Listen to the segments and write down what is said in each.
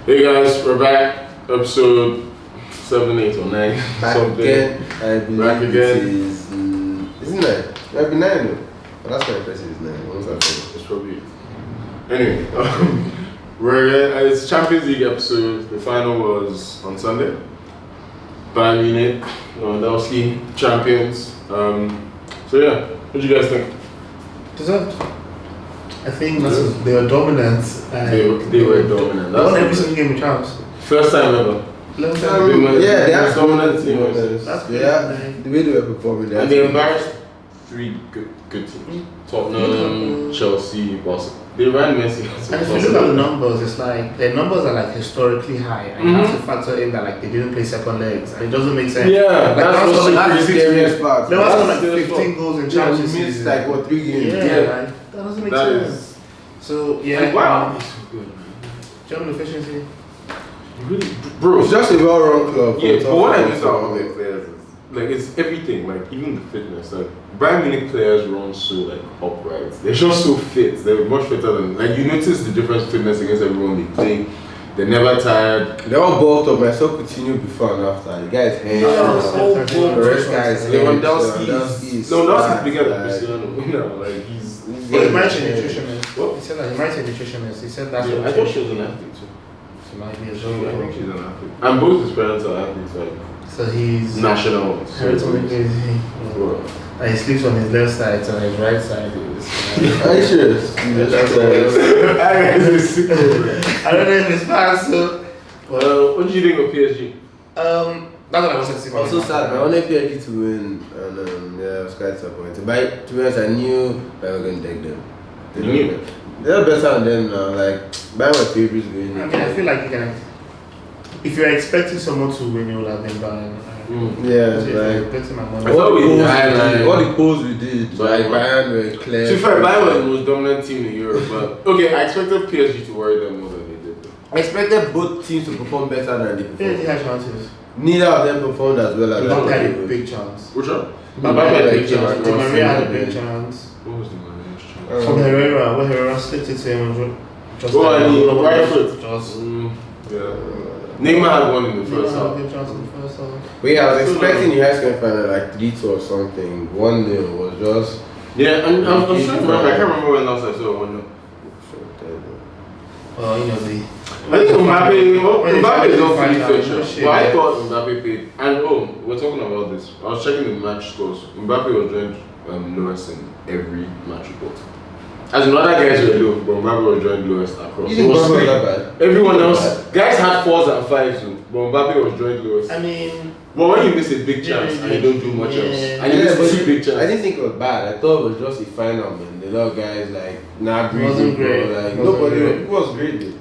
Hey guys, we're back. Episode 7, 8, or 9. Back something. again. I believe Back again. it is. Isn't it? Might be 9 though. But that's quite impressive. It's 9. What was that for? It's probably it. Anyway, it's Champions League episode. The final was on Sunday. Bayern Munich, Lewandowski, champions. So yeah, what do you guys think? Deserved. I think they were dominant. They were dominant. They won every single game with chance. First time ever. Yeah, they have dominant team. That's good. Yeah, the way they were performing. And they embarrassed 3 good teams. Tottenham, Chelsea, Barcelona. They ran Messi. And if you look at the numbers, it's like their numbers are like historically high, and you have to factor in that like they didn't play second legs, and it doesn't make sense. Yeah, like, that's the scariest part. They was like 15 goals in Champions League. Missed like what 3 games? Yeah, like, that doesn't make sense. So yeah, like, wow, it's so good. German efficiency. Really, bro. It's just a well-run club. Yeah, but what I miss about the players is like it's everything, like even the fitness. Like Bayern Munich players run so like upright. They're just so fit. They're much fitter than like you notice the difference fitness against everyone they play. They're never tired. They're all bulked up. I saw Coutinho before and after. The guy's hands. The rest guys. Lewandowski's bigger than Cristiano. Like he's. He might be a nutritionist. What? He said that he might be a nutritionist. He said that's what I thought she was an athlete too. She might be a I think she's an athlete. And both his parents are athletes, like so he's national. He sleeps on his left side, so on his right side is. Are you serious? I don't know if it's possible. What do you think of PSG? That's what I wanted to see. I was so sad. I wanted PSG to win, and I was quite disappointed. But to be honest, I knew I was going to take them. They're better than them now. Like, Bayern were favorites winning. I mean, I feel like you can. If you're expecting someone to win, you will have been Bayern. Yeah, like all the polls we did, like Bayern were clear. To be fair, Bayern was the most dominant team in Europe, but okay, I expected PSG to worry them more than they did. I expected both teams to perform better than they performed. PSG had chances. Neither of them performed as well as Mbappe had a big chance. Which one? Mbappe had a big chance. Di Maria had a big chance. What was the Maria's chance? From Herrera, where Herrera slipped it to him. Just right foot. Just. Yeah. Neymar had one in the first half. But yeah, I was expecting the high school final like 3-2 or something. 1-0 was just. Yeah, and I'm trying to remember. I can't remember when last I saw 1-0. Well, you know I think Mbappe is not fully fit. But I thought Mbappe paid. And we're talking about this. I was checking the match scores. Mbappe was joined lowest in every match report. As in other guys were low, but Mbappe was joined lowest across. You think Mbappe was that bad? Everyone else, guys had 4s and 5s, but Mbappe was joined lowest. I mean, but when you miss a big chance and you don't do much else, and you miss 2 big chances. I didn't think it was bad. I thought it was just a final, man. The lot of guys like wasn't great. Like nobody. It was great, dude.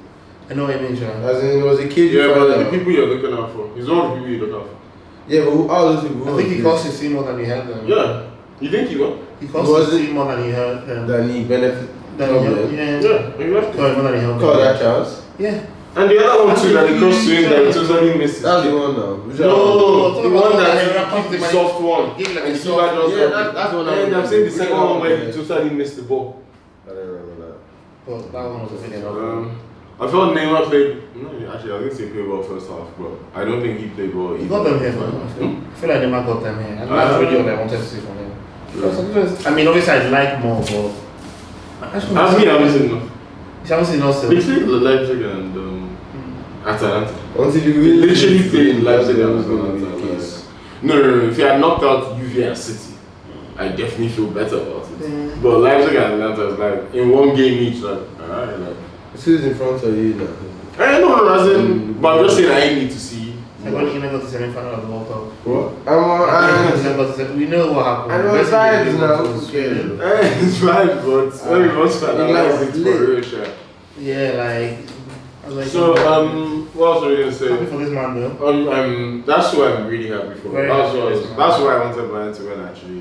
I know what I mean, John. As in, it was a kid. Yeah, but the people you're looking out for. He's one of the people you look out for. Yeah, but all those people. I think he cost his team more than he had them. Yeah. You think he won? He cost his team more than he had them. Than he benefited. Yeah, exactly. More than he helped. Call that chance. Yeah. And the other one too that he crossed to him that he totally missed. That's the one now. No, the one that he the soft one. Give like and a Silva just that's the one. And I'm saying the second one where he totally missed the ball. I don't remember that. Well, that one was a video. I felt Neymar played. No, actually, I didn't say played well first half, but I don't think he played well. He got them here, man. I feel like Neymar got them here. And that's really what I wanted to see from him. I mean, obviously, I'd like more, but. I haven't seen enough. You haven't seen enough. They played Leipzig and Atalanta. Until you literally played Leipzig and Atalanta. No. If you had knocked out UV and City, I definitely feel better about it. Yeah. But Leipzig and Atalanta is like in one game each, like alright, like. Who's in front of you now? No, as in, but I'm just saying I need to see. I got to go to semi-final of the World Cup. What? We know what happened. I know it's vibes now. It's vibes, but very much finalized it for real, sure. Yeah, like. I was like, so, what else are we gonna say? Happy for this man, though. That's what I'm really happy for. Very that's why I wanted Bayern to win actually.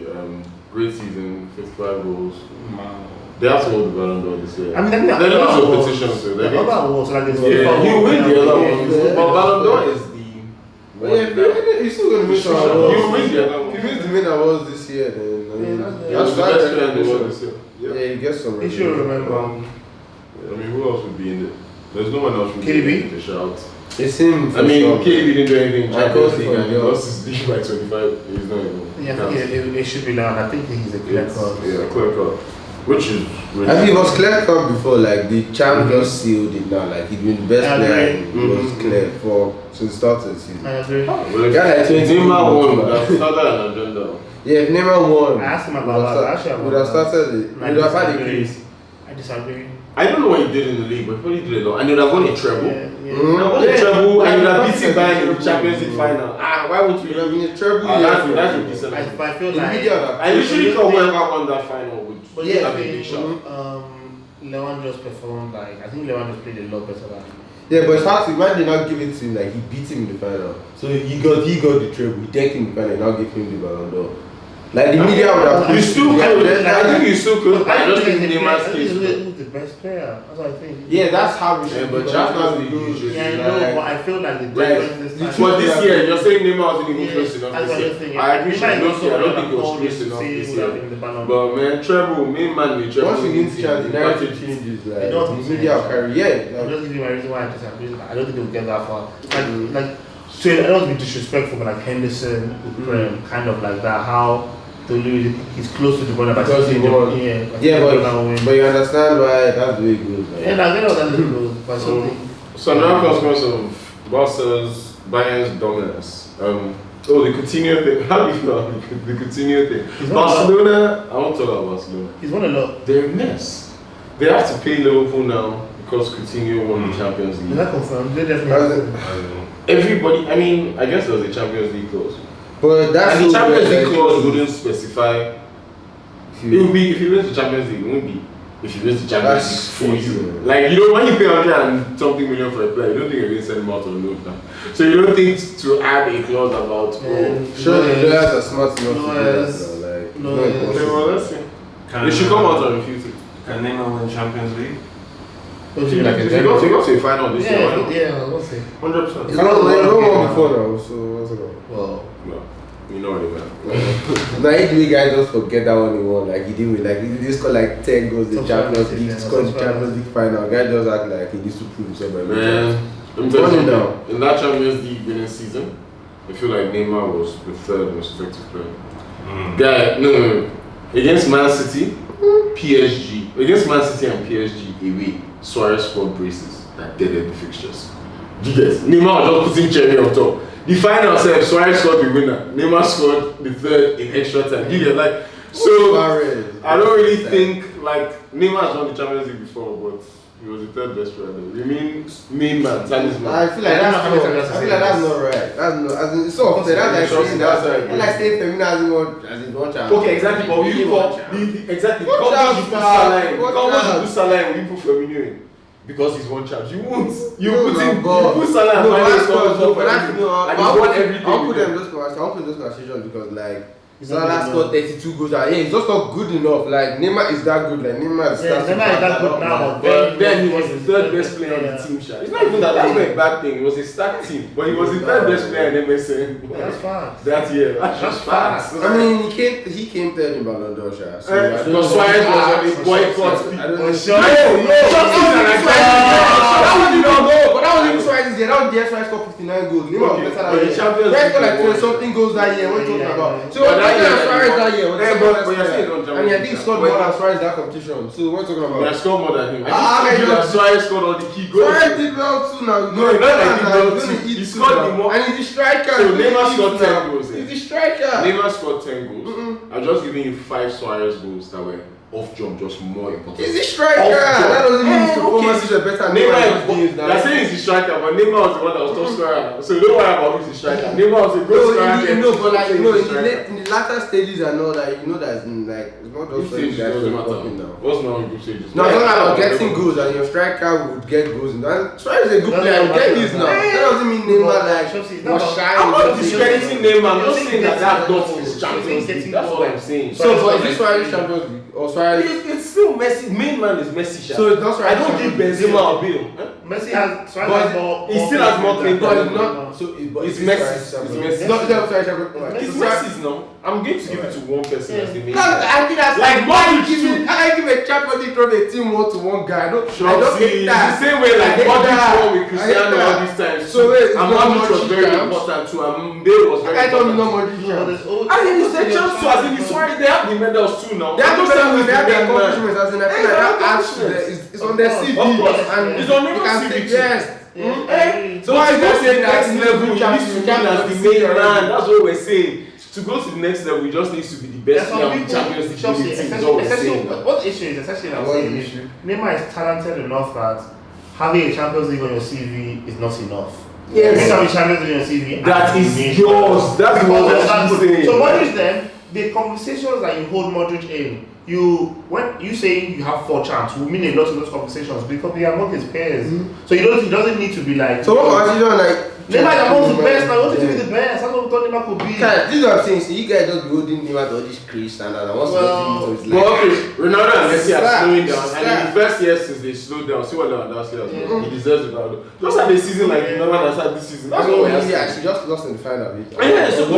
Great season, 55 goals. Wow. They have to hold the Ballon d'Or this year. I mean, there's lots of petitions, so the other awards, like this. Yeah, you win the other ones, but Ballon d'Or is the. You're still gonna miss our awards. You win the other ones. If you miss the main awards this year, then that's the best player in the world this year. Yeah, you get some. You should remember. I mean, who else would be in it? There's no one else who KDB? to shout. It's him. I mean, KDB didn't do anything in I Champions called League for and he him. lost his league by 25. He's not even. Yeah, it should be Leon. I think he's a clear cut. Yeah, clear cut. Which is really I think it was clear cut before, like the champ just sealed it now. Like he'd been the best player. It was clear for since the start of the season. I agree. well, Yeah, like 20 Neymar won. minutes. That's started an agenda. Yeah, if Neymar won, I asked him about that. Actually, would have started it. I Would have had a disagree. case. I disagree. I don't know what he did in the league, but he probably did a lot. And he would have won a treble. Yeah. He would have won a treble and he would have beaten Bayern in the Champions League final. final. Why would Would you? have been a treble. That's a decent. I feel The like. media I usually thought whoever won that final would But have a yeah, big shot. Leon just performed like I think Leon just played a lot better than him. Yeah, but it's hard to why they not give it to him. Like he beat him in the final, so he got the treble. He decked him in the final, and now give him the Ballon d'Or. Like the media would have. You still could. I think you still could. I I just think think Neymar's case. he's the best player. That's what I think. Yeah, that's how we Yeah, should. but do it. Champions League That's usually- Yeah, I know, but I feel like the Like, difference this time. But this year, you're saying Neymar wasn't even Yeah, close enough that's this what I'm year. saying. I agree. I don't think it was close enough this year. But man, treble, main man, the treble. Once you get to chance, the narrative team. changes. You Like know what the I'm media will carry. Yeah, I'm like, just giving you my reason why I disagree. I don't think they'll get that far. Like, so I don't want to be disrespectful, but like Henderson, kind of like that. How to lose, he's close to the border, but Because he won. Yeah, but you understand why that's the way it goes. Like. yeah, I know that it goes, but something. So now consequence of Barca's Bayern's dominance. The Coutinho thing. How do you feel about the Coutinho thing? He's not Barcelona. I won't talk about Barcelona. He's won a lot. They're a mess. They have to pay Liverpool now because Coutinho won the Champions Is League. that confirmed? They definitely. Everybody, I mean, I guess there was a Champions League clause. But that's And the so Champions weird, League like, clause wouldn't specify. It would be if you win the Champions League, it won't be if you win the Champions That's League for you. crazy. Like, you know, when you pay 100 and something million for a player, you don't think you're going to send him out on loan now. So you don't think to add a clause about, sure the players are smart enough to do Yes. that. Though. Like, No, it's yes. not okay, impossible. well, let's see. They should come out and refute it. Can Neymar win Champions League? If you got to a final this year, why not? Yeah, I will say. 100%. It's not like no one before now, so what's it called? Well, No, you know what I mean. Now, if you guys just forget that one he won, like he did with like he just scored like 10 goals in Top Champions five, League, yeah, scored the top five. Champions League final. Guy just act like he needs to prove himself by Man, let me tell you something. In that Champions League winning season, I feel like Neymar was the third most effective player. Guy, no. Against Man City, PSG. Against Man City and PSG away, Suarez scored braces that deaded the fixtures. Do you get? Neymar was just putting cherry on top. The final said Suarez scored the winner. Neymar scored the third in extra time. Do you get? Like, so I don't really think like Neymar's won the Champions League before, but he was the third best player. You mean main man, Chinese man? I feel like that's not right. That's not. As in, it's so often that's like saying that. It's like saying Firmino hasn't won chance. Okay, exactly. But will you call exactly? What Come chance, you put man? Salah in. What Come chance? you put Salah in. Will you put Firmino in? Because he's one chance. You won't. You No, put no, him. You but- put Salah and No, Firmino that's scores not. for But that's Firmino. no. And he's won everything. I'll put with them them. those conversations. I'll put those conversations because like. He's Salah not scored 32 goals. Yeah, he's just not good enough. Like Neymar is that good. Like Neymar is Yeah, Neymar is that good now, But then he was the third best player on the team. Sha. It's not even that. That's not a bad thing. It was a stacked team, but he was the third best player in MSN. that's fast. That year. That's fast. I mean, he came third in Ballon d'Or, Sha. So I don't Because know. Suarez was on a boycott. I don't know. But that was even Suarez's year. That was the year Suarez scored 59 goals. Neymar was better But the than Champions Suarez scored League like won. 20 something goals that year. What are you talking Yeah. about? So But what that better year than Suarez he that year? won. But you're saying don't I mean, I think he scored more than Suarez that competition. So what are you talking He about? has scored more than him. I Ah, think okay, Suarez scored all the key goals. Suarez did well too now. No, not like he did well He's too. gonna eat He too scored now. the more- And he's the striker. So He's Neymar gonna scored eat 10 now. goals, He's the striker. Neymar scored 10 goals. I'm just giving you 5 Suarez goals that were off jump, just more important. He's the striker. Off jump. That doesn't mean his performances are better than Neymar's. They're saying he's the striker, but Neymar was the one that was top scorer. So don't worry about who's the striker. Neymar was a good scorer. But like, He's in the striker. the latter stages and all that, you know that it's like, it's not Group just for you stages guys doesn't to matter. fucking now. What's not on group stages? No, I'm talking about getting goals and your striker would get goals. And Suarez is a good player, he get his now. That doesn't mean Neymar like was shy. I'm not discrediting Neymar. I'm You're just saying saying that getting that's not goals. his Champions You're saying League. That's what I'm saying. So, but is this Suarez Champions League or Suarez? It's still Messi. Main man is Messi. Sha. So it's not Suarez I don't give Champions League. Benzema a bill. Messi has. But but he still has more claim But than it's not. So It's Messi. It's not It's Messi's now. I'm going to give it to one person as the main. I think that's Like Modric too. I give a Champions League trophy a team one to one guy. I don't Sure, get it's that. the same way like I hate Modric that. won with I Cristiano hate all that. these times. So wait, it's and not Modric was Modric very champs? important too. Bale was very I don't important. know Modric No, champs. there's always- I mean, it's their chance too. As in, it's why they have the medals too now. They have I'm not saying they have their it's the main man. accomplishments as in I feel like that adds to it's on their CV. Of course. And It's on you everyone's can CV say too. yes. So why is that saying next level? You need to be as the main man. That's what we're saying. To go to the next level, we just need to be the best player in the Champions League. That's what we're saying. What the issue is essentially I'm What saying the is issue? Neymar is talented enough that having a Champions League on your CV is not enough. Yes. You need to have a Champions League on your CV. That and is be made yours. sure. That's Because what of that I'm good. saying. So Modric then, the conversations that you hold Modric in, when you say you have 4 champs, will mean a lot to those conversations because they are among his peers. So he doesn't need to be like. So what was you doing like? Neymar is among the best. I want to be the best. That's what we thought Neymar could be. This is what I'm saying. So you guys just be holding Neymar to all these crazy standards. And once Well, it's Well, okay, Ronaldo and Messi are Stop, slowing down, stop. and in the first year since they slowed down, see what Lewandowski has done. He deserves it now. Just like the season, like the number that's had this season. That's what we have. Yeah, she just lost in the final. Yeah, so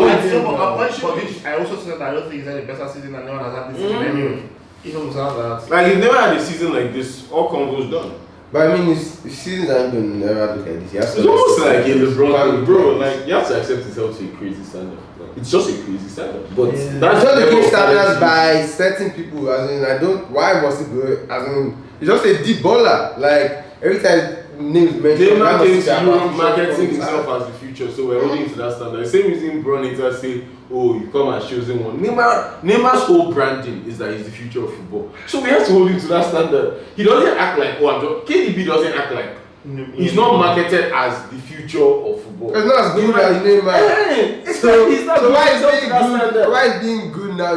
I also said that I don't think he's had a better season than anyone has had this season anyway. Even without that. Like he's never had a season like this. All combos done. But I mean, his seasons aren't going to never look like this. He has It's almost like a LeBron thing, bro. Like you have to accept yourself to a crazy standard. Like, it's just a crazy standard, but It's that's just a level good of standards quality. by certain people. As in, I don't. Why must it go? As in, he's just a deep baller. Like every time names mentioned, Neymar came to Europe about marketing himself as the future, so we're holding to that standard. The same reason Bronita say, "Oh, you come and show them one." Neymar's whole branding is that he's the future of football, so we have to hold him to that standard. He doesn't act like KDB doesn't act like he's not marketed as the future of football. It's not as good as Neymar. So he's not So why is going being to that good? standard. Why is being good now?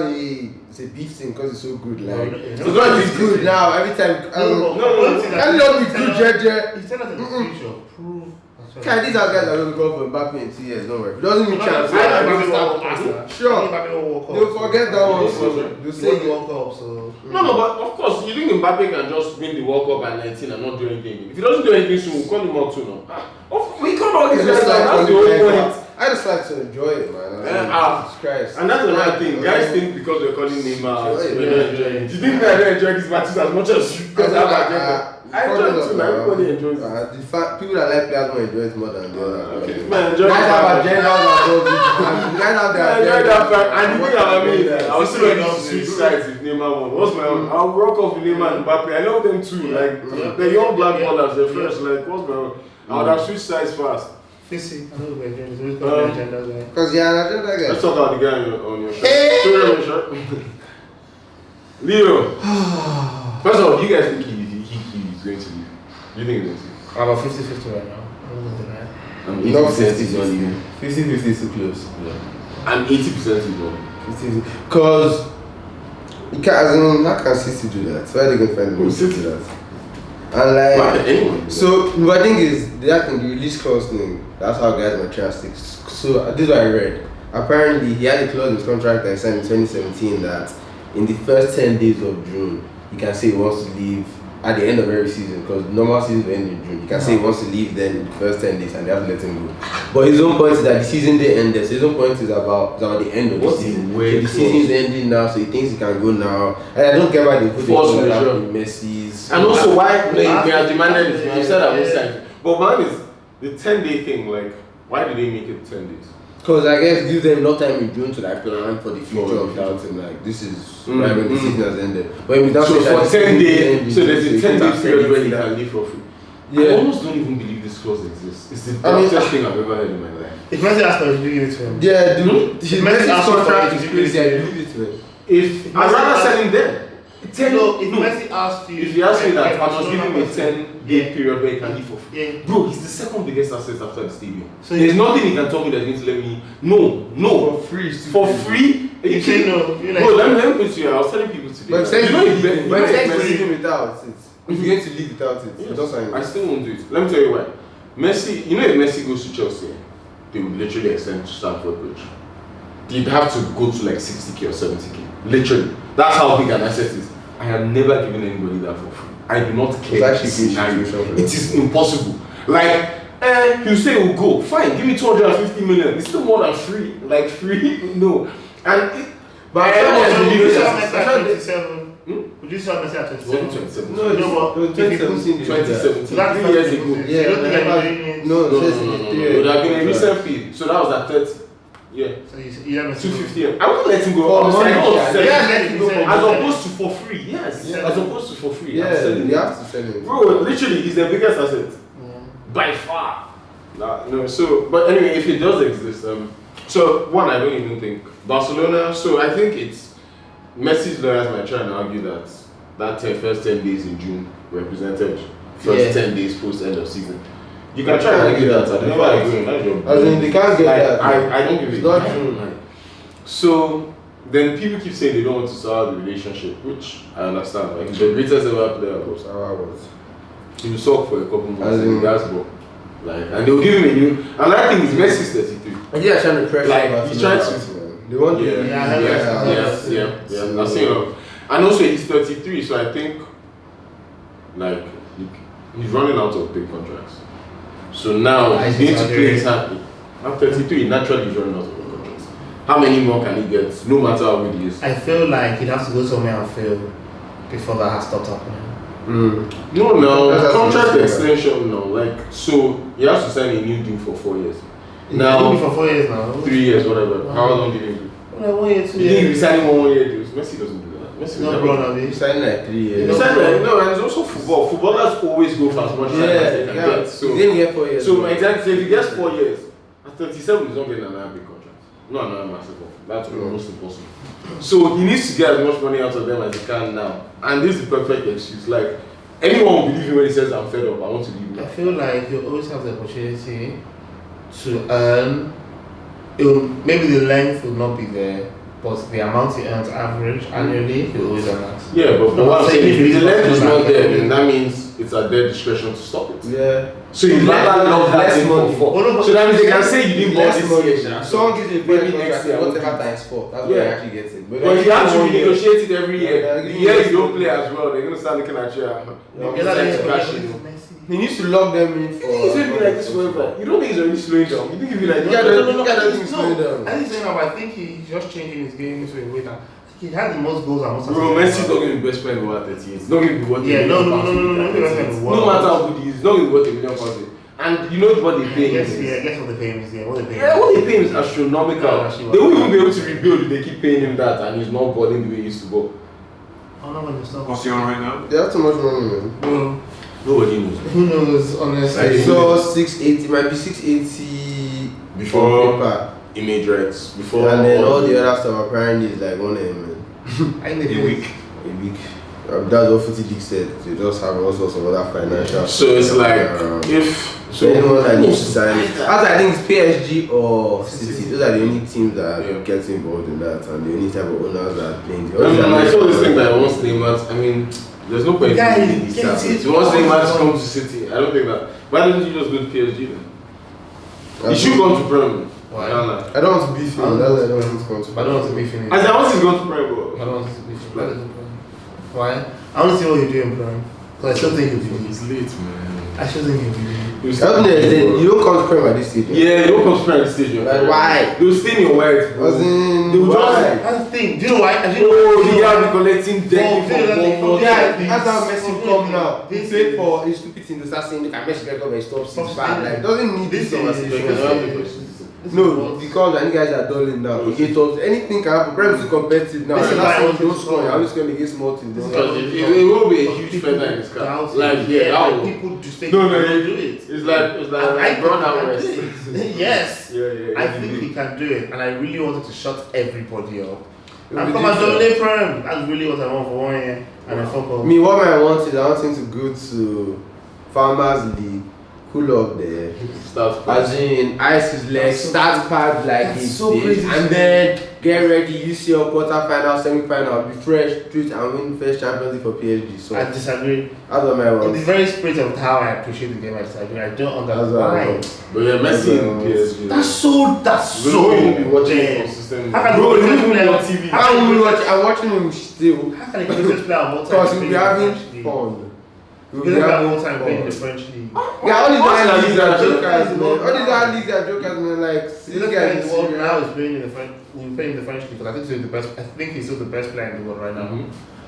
It's a beef thing because it's so good. Like No, so God is good now. Every time. No, Can you not be good, Jeje? He's telling us in the future. Prove. Can these are guys that don't go for Mbappe in 2 years? Don't worry. It doesn't mean chance. I Sure. They'll forget that one. So they'll say the World Cup, so. No, but of course, you think Mbappe can just win the World Cup at 19 and not do anything? If he doesn't do anything soon, we'll call him out too now. We can't all these guys, that's the whole point. I just like to enjoy it, man. Jesus Christ. And that's another thing. Guys think because we're calling Neymar, Enjoy it, we're man. not enjoying it. You think that I don't enjoy these matches as much as you guys have agenda? I enjoy it too, man. Everybody enjoys it. People that like players will enjoy it more than the other. Okay, man, enjoy Guys have it. agendas above it. Guys have their I enjoy that fact. And the thing about me, Yeah. I was still ready to switch sides if Neymar won. What's my own? I'll rock off with Neymar and Mbappe. I love them too. Like, they're young black ballers, they're fresh. Like, what's my own? I would have switched sides fast. Fissy. I know we're doing this. We've got the agenda there. Because you're an agenda guy. Let's talk about the guy on your shirt. Show me on your shirt. Leo. First of all, you guys think he's going to leave? Do you think he's going to leave? I'm about 50-50 right now. I don't know tonight. I'm Not 80% he's not 50-50. leaving. 50-50 is too close. I'm 80% he's not. Because you can't, as in, how can City do that? Why are they going to find the way to do that? And like, Why can anyone do that? so the thing is, that can be release clause thing. That's how guys might try to stick. So this is what I read. Apparently, he had a clause in his contract that he signed in 2017 that in the first 10 days of June, he can say he wants to leave at the end of every season, because normal season will end in June. He can say he wants to leave then in the first 10 days and they have to let him go. But his own point is that the season day ended, so his own point is about the end of the season. So the season is ending now, so he thinks he can go now. And I don't get why they put Force it majeure. in Messi's. And also, why they have demanded it. You said I won't sign. But mine is the 10-day thing. Like, why did they make it 10 days? Because I guess give them enough time in June to like plan for the future of Dalton. Like this is right when the season has ended. But if we don't So say that for 10 days, so there's a 10 day day period where they can leave for free. I Yeah. almost don't even believe this clause exists. It's the I mean, dumbest thing I've ever heard in my life. If Messi asked for it, you give it to him. Yeah, dude. His Messi Messi's asked for contract it, is you crazy. give I it to believe it to him. If I'd rather sell him then. No, if Messi asked you, If you ask me that, I must Barcelona give him a person- 10-day period where he can leave for free. Yeah. Bro, he's the second biggest asset after the stadium. So There's you- nothing he can tell me that's going to let me. No. For free. For free? Are You say no. You're like, Bro, let me put you. I was telling people today. But that- if you know it's better- but you know if it's leave Messi- him without it, if you're going to leave without it, Yes. just sign I it. still won't do it. Let me tell you why. Messi, you know, if Messi goes to Chelsea, they would literally extend Stamford Bridge. They'd have to go to like 60k or 70k. Literally. That's how big an asset is. I have never given anybody that for free. I do not care. It's actually the scenario. a good situation for It them. is impossible. Like, he'll say he'll go. Fine, give me 250 million. It's still more than free. Like free? No. And but I would you sell I Messi at 27? Would you sell Messi at 27? 27. No, No, but 2017. 2017. So that's 3 years ago. You don't think I'm doing it? No, No. It would have been a recent fee. So that was at 30. Yeah. So you have 250. I wouldn't let him go. For I was money, like, yeah. let him go. Yeah. As opposed to for free. Yes. Yeah. As opposed to for free. Yeah, I'm selling you it. have to sell it. Bro, literally, he's the biggest asset. By far. Nah, no, so, but anyway, if it does exist, so one, I don't even think Barcelona. So I think it's Messi's lawyers might try and argue that first 10 days in June represented first 10 days post end of season. You can try and argue that. I never agree. That's your As in, they can't get that. I don't give It's it. not June. So then people keep saying they don't want to start the relationship, which I understand. Like the greatest ever player was he will suck for a couple months in basketball. Like, and they'll give him a new. Another thing is Messi's 33. I think they're trying to pressure Like, Barcelona he's trying to- out, man. They want Yeah, I've seen him. And also he's 33, so I think like he's running out of big contracts. So now he's going to play his hand. I'm 33, naturally he's running out of big contracts. How many more can he get? No matter how good he is. I feel like he'd have to go somewhere and fail before that has stopped happening. No, That's contract what I'm extension no. Like, so he has to sign a new deal for 4 years. Now, Now, for 4 years now. 3 years, whatever. How long did he do? Well, 1 year, 2 You think years. he's signing 1 year deals? Messi doesn't do that. Messi No, never bro, do that. no, He signed like 3 years. He signed like, no, and it's also football. Footballers always go for as much time as they can get. He didn't get 4 years. So exactly, so if he gets 4 years, at 37 he's not getting another big contract. Not another massive one. That's almost impossible. So he needs to get as much money out of them as he can now. And this is the perfect excuse. Like, anyone will believe him when he says I'm fed up, I want to leave I now. feel like you always have the opportunity to earn. Maybe the length will not be there, but the amount he earns average annually, he always earn that. Yeah, but No, what I'm I'm saying, saying if the length is it's not not there, there. then that means it's at their discretion to stop it. Yeah. So you rather love that Less thing for money. four. Oh, no, but- So that means they can say you didn't buy Less this money. year, Sha. Someone gives you a Maybe big next contract, year, whatever times 4. That's what Yeah. I actually get it. But if you have to renegotiate it every year, Yeah, the year you don't play as well, they're gonna start looking at you. Yeah, You're that trying is to cash in. He needs to lock them in for. You think he's gonna be like this forever? You don't think he's already slowing down? You think he'll be like, Yeah, no, no, I don't think he's slowing down. I think saying that, but I think he's just changing his game into a way that he had the most goals and most Bro, assists. Messi's not going to be best player in over 30 years. He's not going to be worth Yeah, £1 no, million. no, No matter how good he is, he's not going to be worth £1 million. And you know what they pay him? Yes, is? yeah, guess what they pay him is there. What they pay him? Yeah, what they pay him is astronomical. Yeah, actually, They won't even be able to rebuild if they keep paying him that and he's not balling the way he used to ball. I don't know when to stop. What's he on right now? They have too much money, man. Bro, Nobody knows. who knows, honestly. I saw 680, might be 680 Before on paper. image rights, before And then all the other stuff apparently is like 1 M, man. I think they A pay. week. A week. That's what Footy League said. They just have all sorts of other financial. So it's like if So anyone that needs to sign it. I think it's PSG or City. Those are the only teams that get involved in that, and the only type of owners that are playing. I saw this thing that wants Neymar. I mean, there's no point Guys, in these get stuff. it. If you want Neymar to come to City, I don't think that. Why don't you just go to PSG then? He should come to Prem. Why? I don't want to beef him. That's why I don't want him to come to. I don't want to be finished. I want he's going to Prem, I bro. don't want to be finished. Why? I want to see what you're doing, bro. Because I still think you'll be. He's late, man. I still think you'll be. You don't come to Prem at this stage. Yeah, you don't come to Prem at this stage. Like, why? They'll stay in your words, bro. As in, They will why? That's the thing. Do you know why? Oh, you have been collecting debt from Yeah, that's how Messi come now. He This paid is- for his stupid thing to start saying, look at Messi record when he stops Stop his bad. saying Like, doesn't need this this conversation. is- No, because any guys are dulling now. Okay, so anything can happen. Prem is too competitive now. This is And why I that's want why don't to score. score. You're always going against small teams. This is don't why- you? It will be a huge feather in his cap. Like, yeah, that will. people just think No, he no, can do it. It's like I Brown think and he West. can do it. Yes. Yeah. I think he can do it, and I really wanted to shut everybody up. It I'm would come and be dominate Prem. That's really what I want for 1 year, and I fuck up. Me, what I want is I want him to go to Farmers League, cool up there. Start As in, ice his legs, start pad like That's it's so this, crazy. and then get ready, UCL quarter-final, semi-final, be fresh, treat and win first Champions League for PSG. So I disagree. that's what I In want. the very spirit of how I appreciate the game, I disagree. I don't That's understand what I why. want. But yeah, Messi in PSG. That's Bro, so. you won't be watching it dead. consistently. How can Bro, you you watch won't be player on on TV. I'm watching him still How can a greatest player of all time because he'll be play having in the fun. Because that whole time playing in the French league. Yeah, all these other leagues are jokers, man. All these other leagues are jokers, man. Like, This guy in the world now is playing in the French. We're playing in the French league because I think he's the best. I think he's still the best player in the world right now.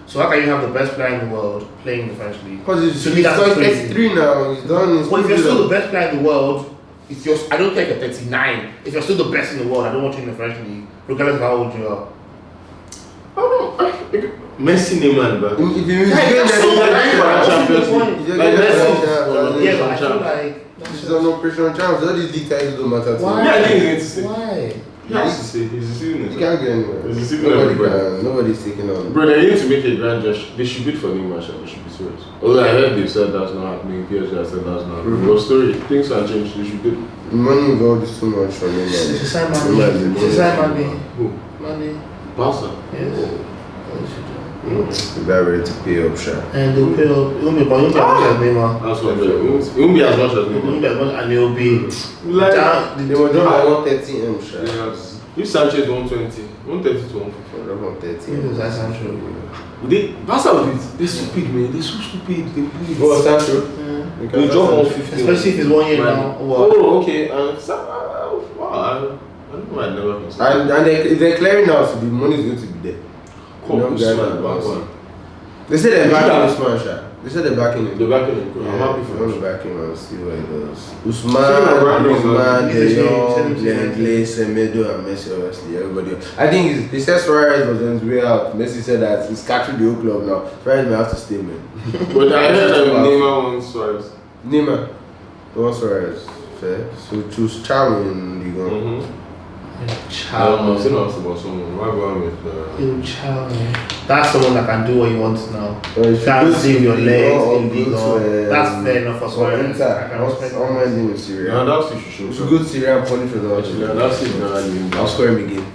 So how can you have the best player in the world playing in the French league? Because he's To me, that's crazy. 33 now. He's done. Well, if you're still the best player in the world, if you're, I don't care if you're 39. If you're still the best in the world, I don't want you in the French league, regardless of how old you are. I don't know. Messi Neymar, but If you That's so Champions League. Like Messi, Yeah, but I feel like She's on operation chance. All these league titles don't matter to Why? him. Yeah, I think he's going to say. why? He has to say. He's receiving He it. can't get anywhere. He's receiving everybody. Nobody's taking on. Bro, they need to make a grand gesture. They should bid for Neymar. They should be serious. Although I heard they said that's not happening. PSG said that's not happening. Your story, things have changed. They should bid. The money involved is too much for me. It's a sign money. It's a sign money. Who? Money. Barca. Yes. They're ready to pay up, sure. And they'll pay up. It won't be as much as Neymar. That's what it won't be as much as It won't Neymar. be as much, and it'll be Like, down. They were done by 130 M, sure. yes. If Sanchez 120, 130 to 150. 130. That's Sancho. Barca with it. They're stupid, man. They're so stupid. They play. Go on, Sancho. They drop 150. Especially if it's 1 year now. What? Oh, okay. Wow, I don't know. I never considered. And they're clearing now, so the money is going to be there. Cool. Young guys Usman, are back bouncing. one. They said they're backing Yeah. Usman, sure. They said they're backing him. They're backing him. I'm happy I for want him. to back him and see what he does. Same Usman, with Griezmann, He's a De Jong, shame. Lenglet, Semedo, and Messi, obviously. Everybody. I think he said Suarez was on his way out. Messi said that he's captured the whole club now. Suarez may have to stay, man. But I heard that Neymar wants Suarez. Neymar. He wants Suarez. Fair. So choose Charlie in Ligue 1. I'm Child. still not about someone. Why go on with Child. That's someone that can do what he wants now. If you Can go save to your Ligue legs 1 or in go Ligue to, 1. That's fair enough for or Suarez. Inter. I can respect I'm that. ending with Syria. Yeah, that's what you should If you go to Syria and punish Actually, Ronaldo, that's it. Nah, I'll score him again.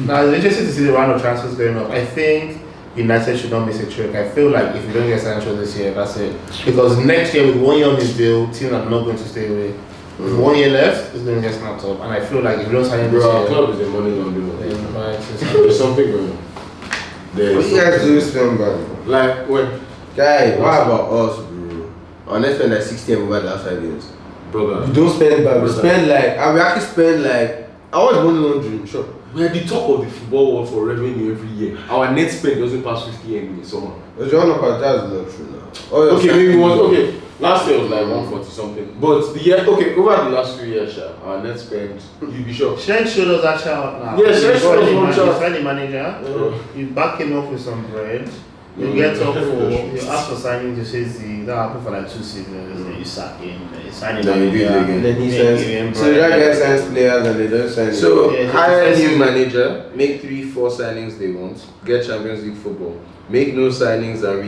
Now it's interesting to see the round of transfers going up. I think United should not miss a trick. I feel like if you don't get Sancho this year, that's it. Because next year with 1 year on his deal, teams are not going to stay away. With 1 year left, it's going to get snapped up. And I feel like if you don't sign him this Bro, our year, club is a money laundering. then right, There's something going on. What There's you guys something. do spend money? Like, when? Guy, what about us, bro? Our next spend like 60 over the last 5 years. Brother. We don't spend bad, we Brother. spend like, and we actually spend like, I was money laundering, sure. We're the top of the football world for revenue every year. Our net spend doesn't pass 50 M in summer. But you want to put that as true now. Oh, Okay, maybe one. Okay, last year was like 140 something. But the year, okay, over the last few years, our net spend, you'll be shocked. Shen showed us that child now. Yeah, Shen showed us one You child. sign the manager, you back him up with some bread, you get up for, you ask for signing to say that happened for like 2 seasons, you sack him, you sign him. Then you do it again. And then he Yeah, signs, yeah, so that right. guy signs players and they don't sign So Yeah, hire a it's new expensive. manager, make 3-4 signings they want, get Champions League football, make no signings and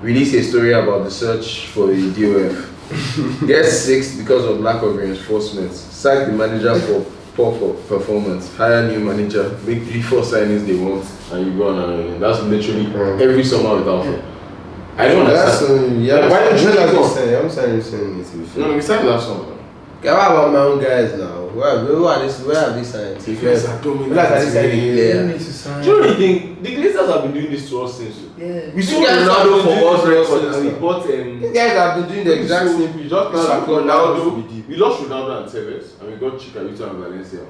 release a story about the search for a DOF. Get 6 because of lack of reinforcements. Sack the manager for poor performance. Hire a new manager, make 3-4 signings they want. And you go on and that's literally every summer without fail. I don't That's understand. yeah. Why don't you I'm go? I'm signing it to be fair. No, we signed last summer. Okay, what about my own guys now? Where are they signed? You guys are Where are they signing You players? need to sign. Do you know anything? The Glazers have been doing this to us since. Yeah. We These sold guys have Ronaldo been for us doing this record since. and we bought These guys have been doing the exact same thing. Just now that club now supposed to be deep. We lost Ronaldo and Tevez and we got Chicharito and Valencia.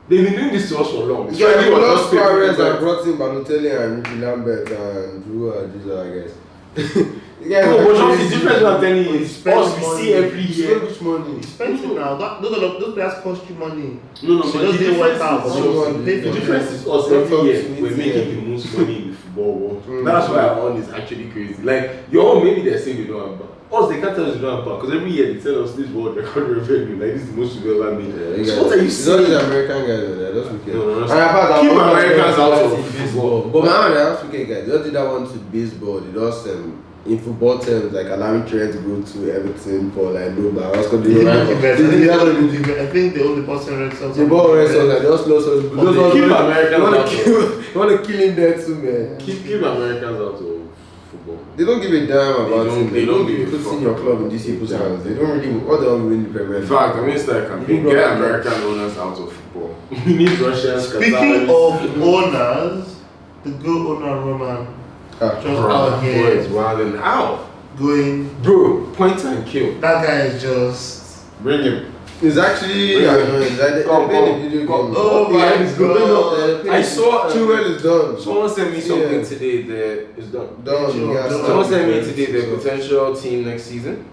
They've been doing this to us for long. Yeah, we was lost just paid Suarez for and brought in Balotelli and Ricky Lambert and Drew and Jesus, I guess. No, but just the difference I'm telling you You is spend us we money. see every You year. spend which money? Expensive now. Those players cost you money. No, So but those the didn't work difference out, but is they so also what pay the for difference it. is us Some every year folks we're need making to- the most money in the football world. Mm. That's why our own is actually crazy. Like your own, maybe they're saying they don't have back. Us, they can't tell us they don't have back because every year they tell us this world record revenue, like this is the most we've ever made. So what are you It's all these saying? American guys over there, those wicked. No, And apart, keep I'm Americans out of baseball. But man, that's wicked guys. They don't do that one to baseball. They just in football terms, like allowing Trent to go to Everton for like no bar. I I think they only Boston Red Sox. The ball Red Sox, like just lost us. Keep Americans out of You want to kill him there too, man. keep Americans out of football. They don't give a damn about him. They don't give a put fuck. in your club in these people's hands. They don't really. What they don't win the Premier In League. fact, I mean, it's like a campaign. You Get brought- American owners out of football. We need Russians. Speaking Qataris. of owners, the good owner Roman. Just Bro, out boy here is wilding out. going. Bro, point and kill. That guy is just. Bring him. It's actually annoying. Like Come, the video game. Oh my it's going up. I saw too well is done. Someone sent me something Yeah. today that is done. Done. Yeah, Someone sent me today the potential team next season.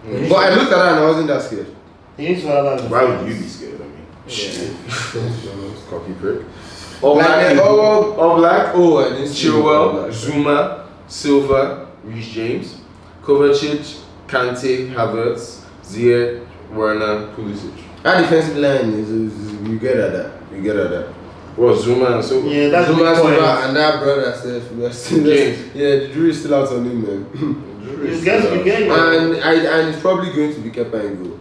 But I looked at that and I wasn't that scared. He needs to have that. Why would you be scared of me? Yeah. Cocky prick. All Like, black, all black. Oh, I didn't see Chilwell, that. Zuma, Silva, Reece James, Kovacic, Kante, Havertz, Ziyech, Werner, Pulisic. That defensive line is you get at that. You get at that. What, Zuma and Silva? Yeah, that's Zuma the point. and that brother said, we are still James. yeah, the jury is still out on him, man. You get and it's probably going to be kept in goal.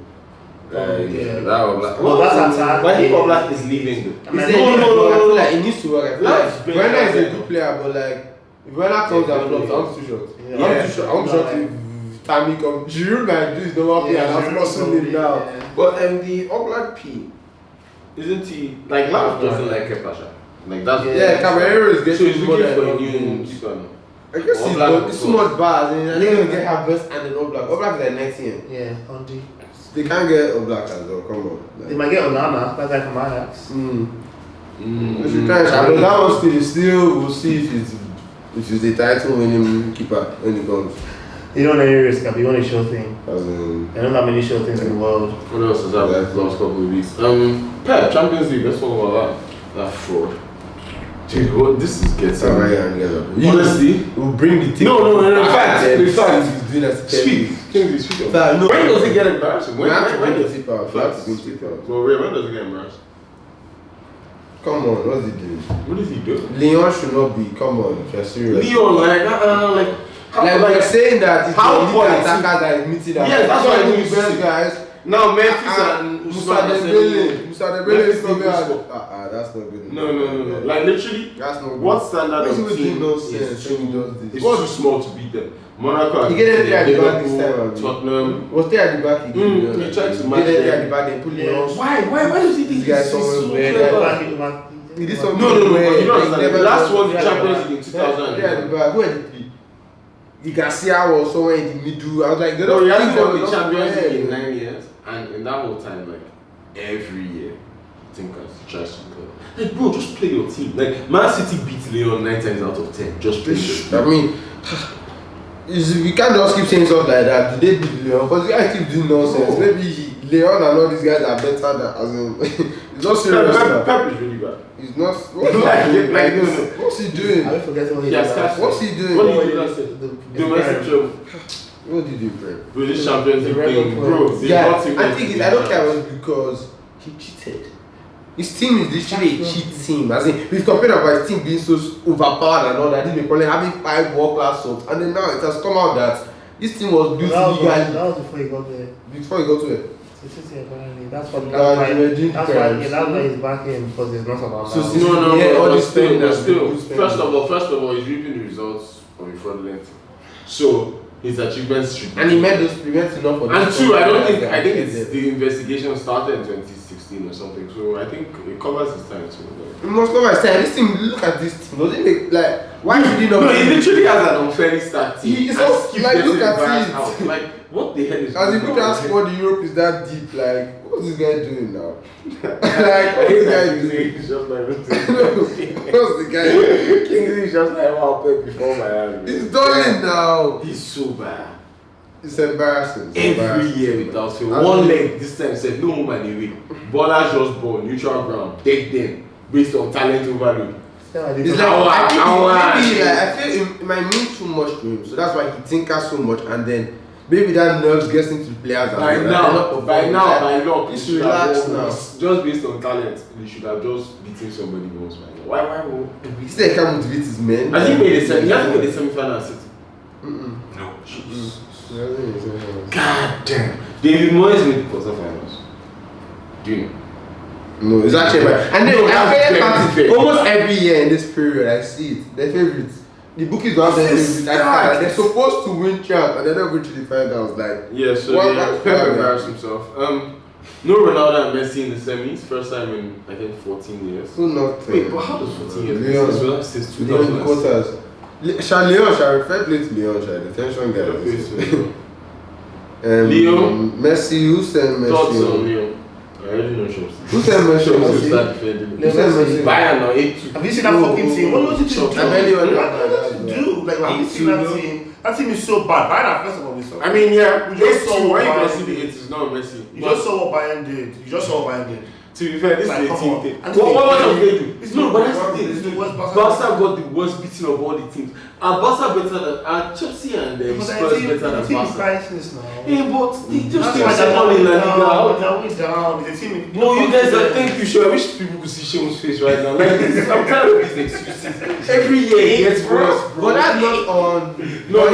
Yeah. That all black. Well, that's attack. But I think all black is leaving though. I I feel like it needs to work. I feel Let's like bring Werner is that a good player, but like if Werner comes and flops, I'm too short. Yeah. I'm too short. I'm short if Tammy comes. Giroud might do his normal play and I'm not seeing him now. But the all black P, isn't he like Lav doesn't like Kepasha? Like that's Yeah, Caballero is So getting he's more looking than for a enough new games. keeper now. I guess All Black it's is too much bars. And they're gonna get Havertz and then All Black. All Black is like next year. Yeah, Andy. They can't get All Black as well. Come on. They might get Onana, that guy from Ajax. We should try and but that one still we'll see if it's the title winning keeper when it comes. You don't want any risk, you want a sure thing. As in, There don't that many sure things in the world. What else is that last couple of weeks? Pep, Champions League, let's talk about that. That fraud. Dude, what this is getting. Alright, and Honestly, we'll bring the team. No, in fact, he's doing that. speak. Kingsley, speak of No. when does it get embarrassing? We have to bring the does tip out. We have to bring the tip out. Well, when does it get embarrassing? Come on, what's he doing? What does he do? Leon should not be. Come on, if you're serious. Leon, like, Like we're saying that it's how the quality? attackers that is meeting that. Yes, that's why we the best guys. Now Memphis and Musa Dembele. Musa Dembele is Memphis coming didn't out. score. That's not good. No. Like literally, That's not good. what standard What's he of doing team nonsense is when he too, does this? it's too small to beat them? Monaco, He get there at the back this Liverpool, time. Tottenham. Was there at the back? He tried to match Get there them. at the back and put Yeah. Leon. Why does he think This guy's he's somewhere so where- clever? He did something. No, where you don't they understand. never The last done- one, the Yeah, Champions yeah. League in Yeah, at 2000. the back. Who had the play? The Garcia was somewhere in the middle. I was like, they No, don't he think hasn't they won were the just Champions there. League in 9 years, and in that whole time, like every year, Tinkers tries to play. Like, bro, just play your team. Like Man City beat Leon 9 times out of 10. Just play your I team. mean, we can't just keep saying stuff like that. Did they beat Leon? Because the guy keep doing nonsense. Maybe Leon and all these guys are better than as in. It's not serious. now. Pep is really bad. He's not. What's Like, he doing? like, What's he doing? I forget what he Yes, does. that's- What's he doing? What did he do last year? Domestic trouble. What did he do, bro? Bro, this Champions League The rebel thing, players. bro. They Yeah, got him I to think be I don't care champions. was because he cheated. His team is literally a cheat team. As in, we've complained about his team being so overpowered and all that. This probably having 5 world-class subs, and then now it has come out that this team was built That legally was before he got there. before he got to it. City apparently. That's what. Nah, That's why. they were doing That's why. crimes. Yeah, that's why he's back in because it's not about So now. see- No, Yeah, all but this still, thing but that still. people spend. First of all, he's reaping the results of a fraudulent. So his achievements should. And he made enough for And this two, I contract. think it's the investigation started in 2016 or something. So I think it covers his time too. He must cover his time. This team, look at this team. Does it make like why should he not? No, he literally has an unfairly stacked team. He is and so- keeps like, getting look at embarrassed it. out. Like, what the hell is As if going you on? can squad Europe is that deep, like what's this guy doing now? Like what's this guy doing? He's just like What's the guy doing? Kingsley is just like wow, Pep before my eyes. He's done it now. He's so bad. It's embarrassing. It's Every embarrassing. year without fail. And- One leg this time said no home and away. Ballers just ball, neutral ground, take them based on talent overload. It's like I think maybe like I feel it might mean too much to him, so that's why he tinkers so much, and then maybe that nerves gets into the players. By and now, by luck, he he should should relax have now. just based on talent, he should have just beaten somebody once by now. Why won't He said he can't motivate his men. Has he made a semi? He hasn't made a semi-final at City. No. No. God damn. David Moyes made the quarterfinals. Do you know? No, it's actually bad. And then No, that's I very feel fair. almost every year in this period, I see it. Their favorites. The bookies don't have their favorites. They're supposed to win champ, and they're not going to the finals. Like, Yeah, so What- yeah, what- Pep embarrassed himself. No Ronaldo and Messi in the semis, first time in I think 14 years. so not. Wait, but how does 14 years? Leon- This was since Leon 2000. quarters. Leon, fair play to Leon, the tension guy. Leon? Messi, who sent Messi? Thoughts on Leon? I already know Chelsea. Who sent Messi? Chelsea start defending. Who sent Messi? Bayern now 8-2. Have you seen that fucking team? What was it to do? I do? Like, have you seen that team? That team is so bad. Bayern, first of all, we saw. I mean, yeah, We just saw 8-2. When you Bayern can see the did. 8 is not Messi. You just saw what Bayern did. To be fair, this Like, is a come team on. thing. And What have they do? It's No, not but that's the Barca, thing. it's the worst Barca. Barca got the worst beating of all the teams. Are Barca better than Chelsea and Spurs better than The team is Barca? crisis now. Yeah, but they just That's think why second in La Liga. they're way down. It's a team. No, you guys are thank you, sure. I wish people could see Seamus' face right now. Like this, I'm tired of these excuses. Every year it gets worse, bro. But that's not on. No,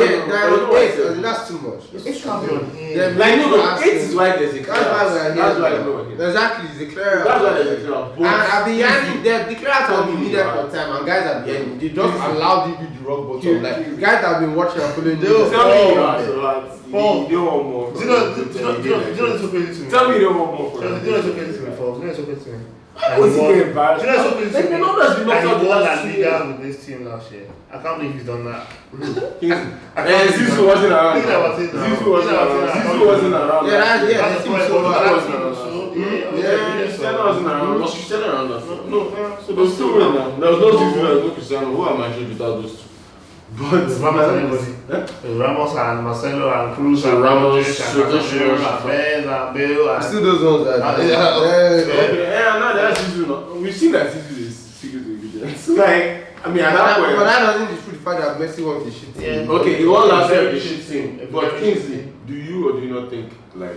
That's too much. It's champion. Yeah, Like no, 8 is why there's a clear. That's why we're here. That's why no. Exactly, it's a clear. That's why there's a clear. And I've been hearing the clear have been needed for time, and guys have been they just allowed you to the rock bottom. Like guys have been watching and following. Tell me you are Paul. you don't want more. Do you know what's so crazy to me? Tell me you don't want more. Do you know what's so crazy to me, Paul? Do you know what's so crazy to me? Was he getting embarrassed? Do you know what's so crazy to me? Like, no, that's been knocked And out he won last La year. Liga with this team last year. I can't believe he's done that. Zizou wasn't around. Think about it now. Zizou wasn't around. Zizou wasn't around. Yeah, That's the the team point. so But bad. that team, so Yeah, Cristiano wasn't around. Was Cristiano around us? No. So there's still winning now. There was no Zizou, there was no Cristiano. Who am I actually without those two? But Ramos and everybody. Ramos and Marcelo and Cruz So and Ramos, Casemiro and Fez and Bale and Still those ones that. yeah, no, that's Zizou. No. We've seen that Zizou is secret ingredients. Like, I mean, at that But point. that doesn't dispute the fact that Messi won the shit team. Yeah. Okay, he won last year with the Very shit team. shit But team. Kingsley, do you or do you not think, like,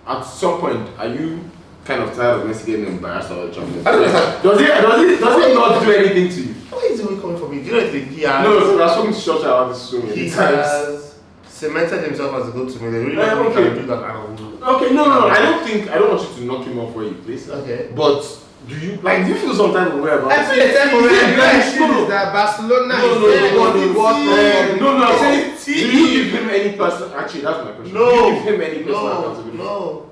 at some point, are you kind of tired of Messi getting embarrassed or champions? Does it not do anything to you? Why is he coming for me? Do you know he has? No, I've spoken to Shota about this so He many times. has cemented himself as a go-to man. They really Yeah, don't okay. can do that at all. Okay, no. I don't want you to knock him off where you place. Okay. But do you feel some type of way about I feel the time for is that Barcelona is the one who won. No, I'm saying, do you give him any person? Actually, that's my question. No. Do you give him any personal accountability? No.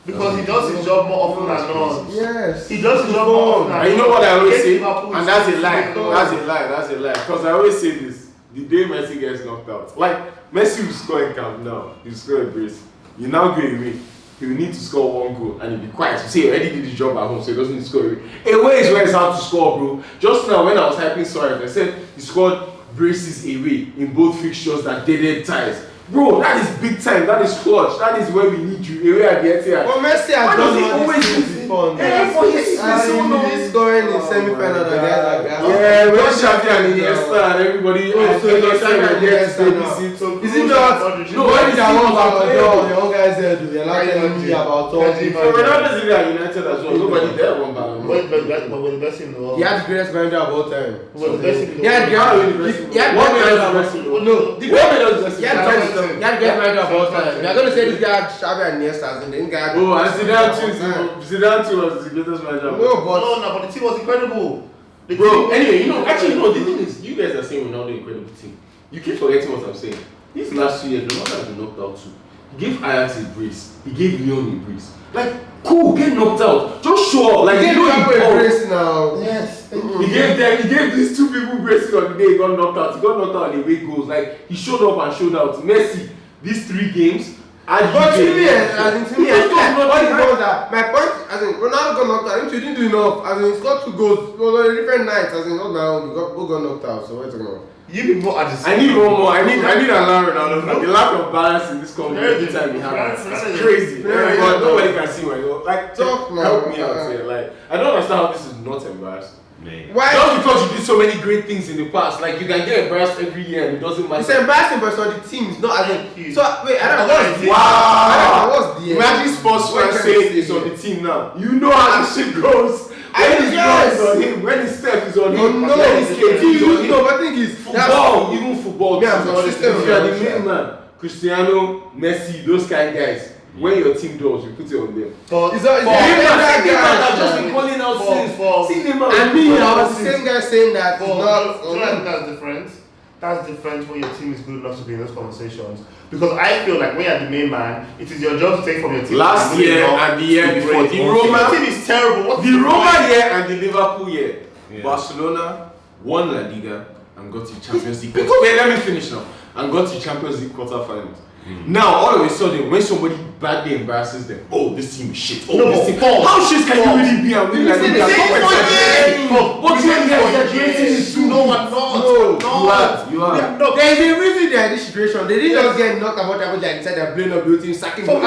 Because he does his job more often than not. Yes. He does his job more often than not. And you know what I always Against say? Liverpool, And that's a lie. he's That's a lie. Because I always say this: the day Messi gets knocked out, like Messi will score in Camp Nou, he'll score a brace. You now go away. He will need to score one goal and he'll be quiet. You say he already did his job at home, so he doesn't need to score away. Away is where it's hard to score, bro. Just now when I was typing Suarez, I said he scored braces away in both fixtures that deaded ties. Bro, that is big time. That is clutch. That is where we need you. Away at the Etihad. But Messi has Why does he done all always these do things this? before. Yeah, but he's so known. He's scoring in semi-final. The guys like that. Yeah, when Xavi and Iniesta and everybody. So Xavi and Iniesta now. Is it not? No, When it's you are not one about playable. your own guys there, do you're not telling me about all Thirty the. For Ronaldo is at United as well. Nobody there won Ballon d'Or. But we're the best team in the world. He had the greatest manager of all time. We're the best team in the He had world. What made us the best in the world? No, What made us the best in he the had world? the greatest manager of all time. You're going to say this guy had Xavi and Iniesta and then guy. Oh, and Zidane too was the greatest manager. No, but But the team was incredible. The Bro, team- anyway, the thing is, you guys are saying Ronaldo incredible team. You keep forgetting what I'm saying. These last 2 years, Ronaldo has been knocked out too. He gave Ajax a brace. He gave Lyon a brace. Like, cool, get knocked out. Just show up. Like, he gave you know Liverpool you a ball. brace now. Yes. He gave these two people braces on the day he got knocked out. He got knocked out on the away goals. Like, he showed up and showed out. Messi, these 3 games. But to me, what what he knows that my point, as in Ronaldo got knocked out, he didn't do enough. As in, he scored 2 goals. It was on a different night. As in, not now, both got knocked out. So what are you talking about? You people are just. I need one more. I need Alan Ronaldo. The lack of balance in this company every time we have it's crazy. Yeah, But yeah. nobody can see where you go. Like, Talk now. help me out here. Like, I don't understand how this is not embarrassing. Why? Just because you did so many great things in the past, like you can get embarrassed every year and it doesn't matter. It's embarrassing, but it's on the team. It's not as in. So wait, I don't know what's the. Wow. I don't know what's the. Imagine sports fans saying it's on the team now. You know how this shit goes. I When his yes. is on him, when his step is on No, him, no, when his KT is on him. no, but the thing is, Football, even football. Yeah, too. but If system you are the is main man, Cristiano, Messi, those kind of guys. When your team does, you put it on them. But it's not. It's I've just been calling out since. See them out. I mean, I was the same guy saying that. do you know think that's different? That's different when your team is good enough to be in those conversations. Because I feel like when you're the main man, it is your job to take from your team. Last year and the year before, the Roma team is terrible. The Roma year and the Liverpool year, Barcelona won La Liga, and got to Champions League. Wait, let me finish now. And got to Champions League quarterfinals. Now, all of a sudden, when somebody badly embarrasses them, oh, this team is shit. Oh, this team. How shit can you really be and win like that? But you're exaggerating. No, I'm not. You are. There's a reason they're in this situation. They didn't just get knocked about that much and decided they're playing up your team, sacking them. They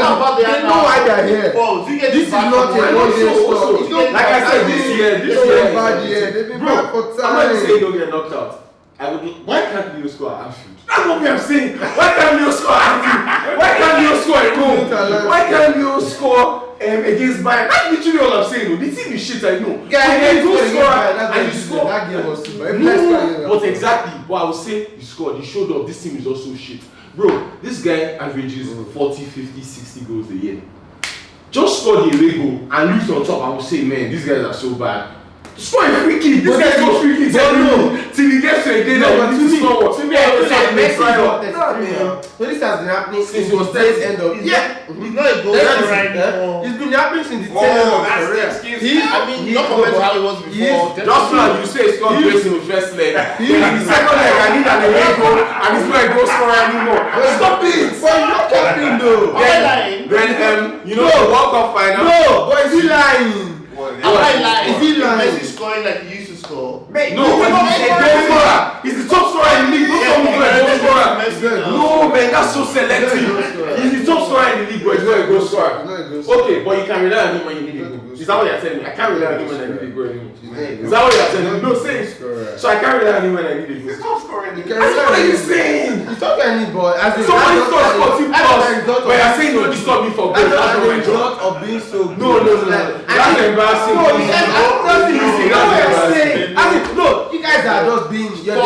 know why they're here. This is not a one-day story. Like I said, this year, they've been bad for time. I'm not saying don't get knocked out. Why can't Leo score at Anfield? That's what I'm saying. Why can't Leo score at Anfield? Why can't Leo score at Rome? Why can't Leo score against Bayern? That's literally all I'm saying. The team is shit, I know. Guys, you score and you score. That game was super. No, but exactly. But I would say you scored. You showed up. This team is also shit. Bro, this guy averages 40, 50, 60 goals a year. Just score the away goal and lose on top. I would say, man, these guys are so bad. Score a free kick. This guy scores free kicks till he gets to a day that he needs to score. To me, I feel like Messi got so this has been happening since the third end of he's not a goal right now. It's been happening since the third end of his career. I mean, not compared to how it was before. Just now you say it's not based in the first leg. In the second leg, I need an away goal and he's not a goal scorer anymore. Stop it! But you're not capping though. Then you know the World Cup final. No, but is he lying? Am I lying? Is he lying? Messi scoring like he used to score? No, he's a goal scorer. He's the top scorer in the league. Don't tell me he's a goal scorer. No, man, that's so selective. He's the top scorer in the league, but he's not a goal scorer. Okay, but you can rely on him when you need a goal. Is that what you're telling me? I can't rely on him when I need a goal anymore. Is that what you're telling me? No, say it. So I can't rely on him when I need a goal. Stop scoring. That's what you're saying. He's not any boy. Somebody scores 40 plus, but you're saying no, disturb me for goals. That's not my job. Of being so good. No. That's embarrassing. No, you guys are just being. You're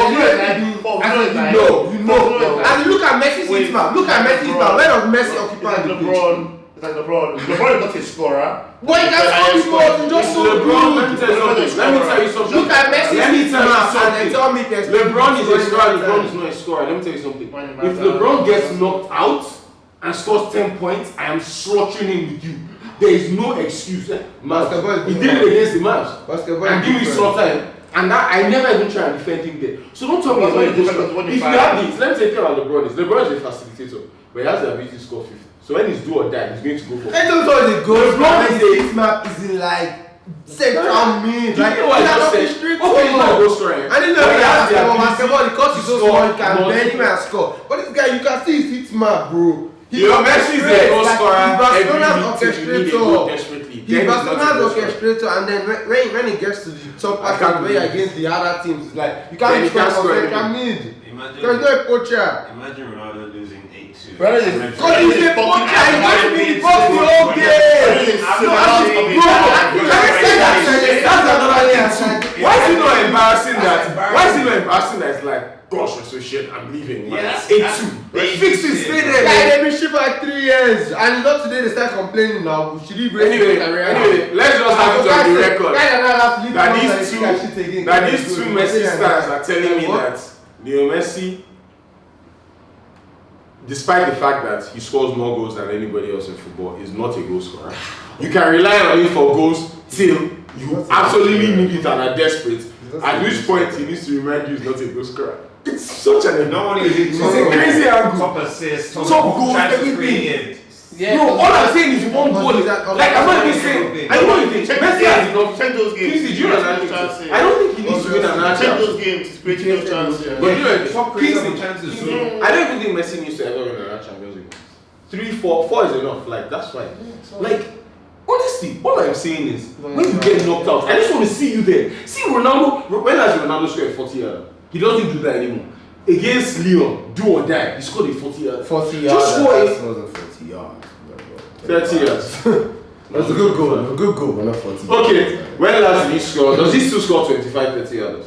look at Messi's hit map. Look at Messi's map. Where does Messi occupy the pitch? LeBron is not a scorer. But he can score because just so LeBron, good. let me tell you something. Look at Messi's hit map and then tell me LeBron is a scorer. LeBron is not a scorer. Let me tell you something. If LeBron gets knocked out and scores 10 points, I am slaughtering him with you. There is no excuse. Basketball. He did it against the Mavs. Basketball. And give me slaughter. And that, I never even try and defend him there. So don't tell me he's not a good scorer. If you have this, let me take care of LeBron. LeBron is a facilitator, but he has the ability to score 50. So when he's do or die, he's going to go for 50. I don't know the goals. LeBron is a hit map is in like central mid. Like, you know what I just said? Okay, he's not a goal scorer. I didn't know he has basketball because he's so small, he can bend him and score. But this guy, you can see his hit map, bro. You know, Messi is a goal scorer. He's Barcelona's orchestrator, and then when he gets to the top part where against the other teams, it's like you can't score central mid. There's no a poacher. Imagine Ronaldo losing 8-2. Because he's a poacher, he's going to be the boss the whole game. That's another thing too. Why is it not embarrassing that? Why is it not embarrassing that it's like, gosh, I'm so shit, I'm leaving. Yes. 8-2. Fix it, stay there. Guy, they've been shit for like 3 years, and not today they start complaining now. Should he break Anyway, let's just have it on the record that these two Messi stars are telling me that Leo Messi, despite the fact that he scores more goals than anybody else in football, is not a goal scorer. You can rely on him for goals till you absolutely need it and are desperate. At which point he needs to remind you he's not a goal scorer. It's such an it's a crazy angle. Top assist, top goals, everything. Yeah, no, all I'm saying is one goal. Like I'm not even saying. I know you think Messi has enough. Check those games. Did you chances? I don't think he needs to win another. Check those games. He's creating no chances. But you know, top chances. I don't even think Messi needs to ever win another Champions League. 3, 4, 4 is enough. Like that's fine. Like honestly, all I'm saying is when you get knocked out, I just want to see you there. See Ronaldo. When has Ronaldo scored 40 yards? He doesn't do that anymore. Against Lyon, do or die. He scored a 40 yards. 40 yards. Just score it. That wasn't 40 yards. 30 yards. That's a good goal. A good goal, but not 40. Okay. When last did he score? Does he still score 25, 30 yards?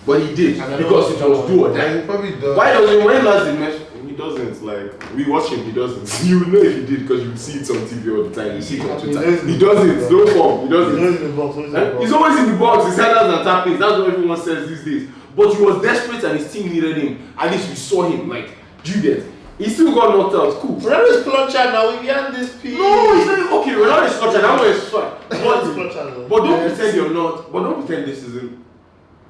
But he did because it was do or die. He probably does. Why doesn't when last did Messi? He doesn't. Like we watch him, he doesn't. You know if he did because you see it on TV all the time. You see it on Twitter. He doesn't. No form. He doesn't. He's always in the box. His headers and tappings. That's what everyone says these days. But he was desperate and his team needed him. At least we saw him. Like, do you get? He still got knocked out. Cool. Ronaldo's clutcher now. We behind this piece. No, he's not. Okay, Ronaldo's clutcher. That one is fine. But don't pretend you're not. But don't pretend this isn't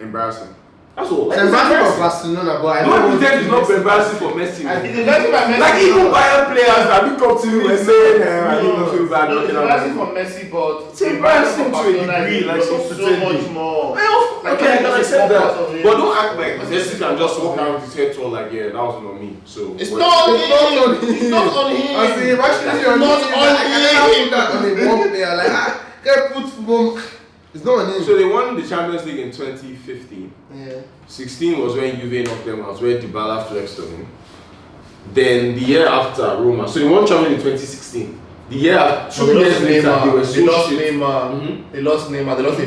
embarrassing. That's all. It's embarrassing for Barcelona, but I don't don't pretend it's not embarrassing for Messi. It's embarrassing for Messi. Like even Bayern players that look up to you and saying, I don't feel bad. No, it's embarrassing for Messi, but it's embarrassing to a degree. Like so much more. Well, okay, I can accept that. But don't act like Messi can just walk around with his head tall like, yeah, that wasn't on me. So it's not on him. It's not on him. I see, actually, you're not on a one player. Like, can't put football. It's not on him. So they won the Champions League in 2015. Yeah. 16 was when Juve knocked them out, where Dybala flexed on him. Then the year after, Roma. So they won Champions League in 2016. The year after, 2 years later, they were so They lost shit. Neymar. They lost Neymar. They lost a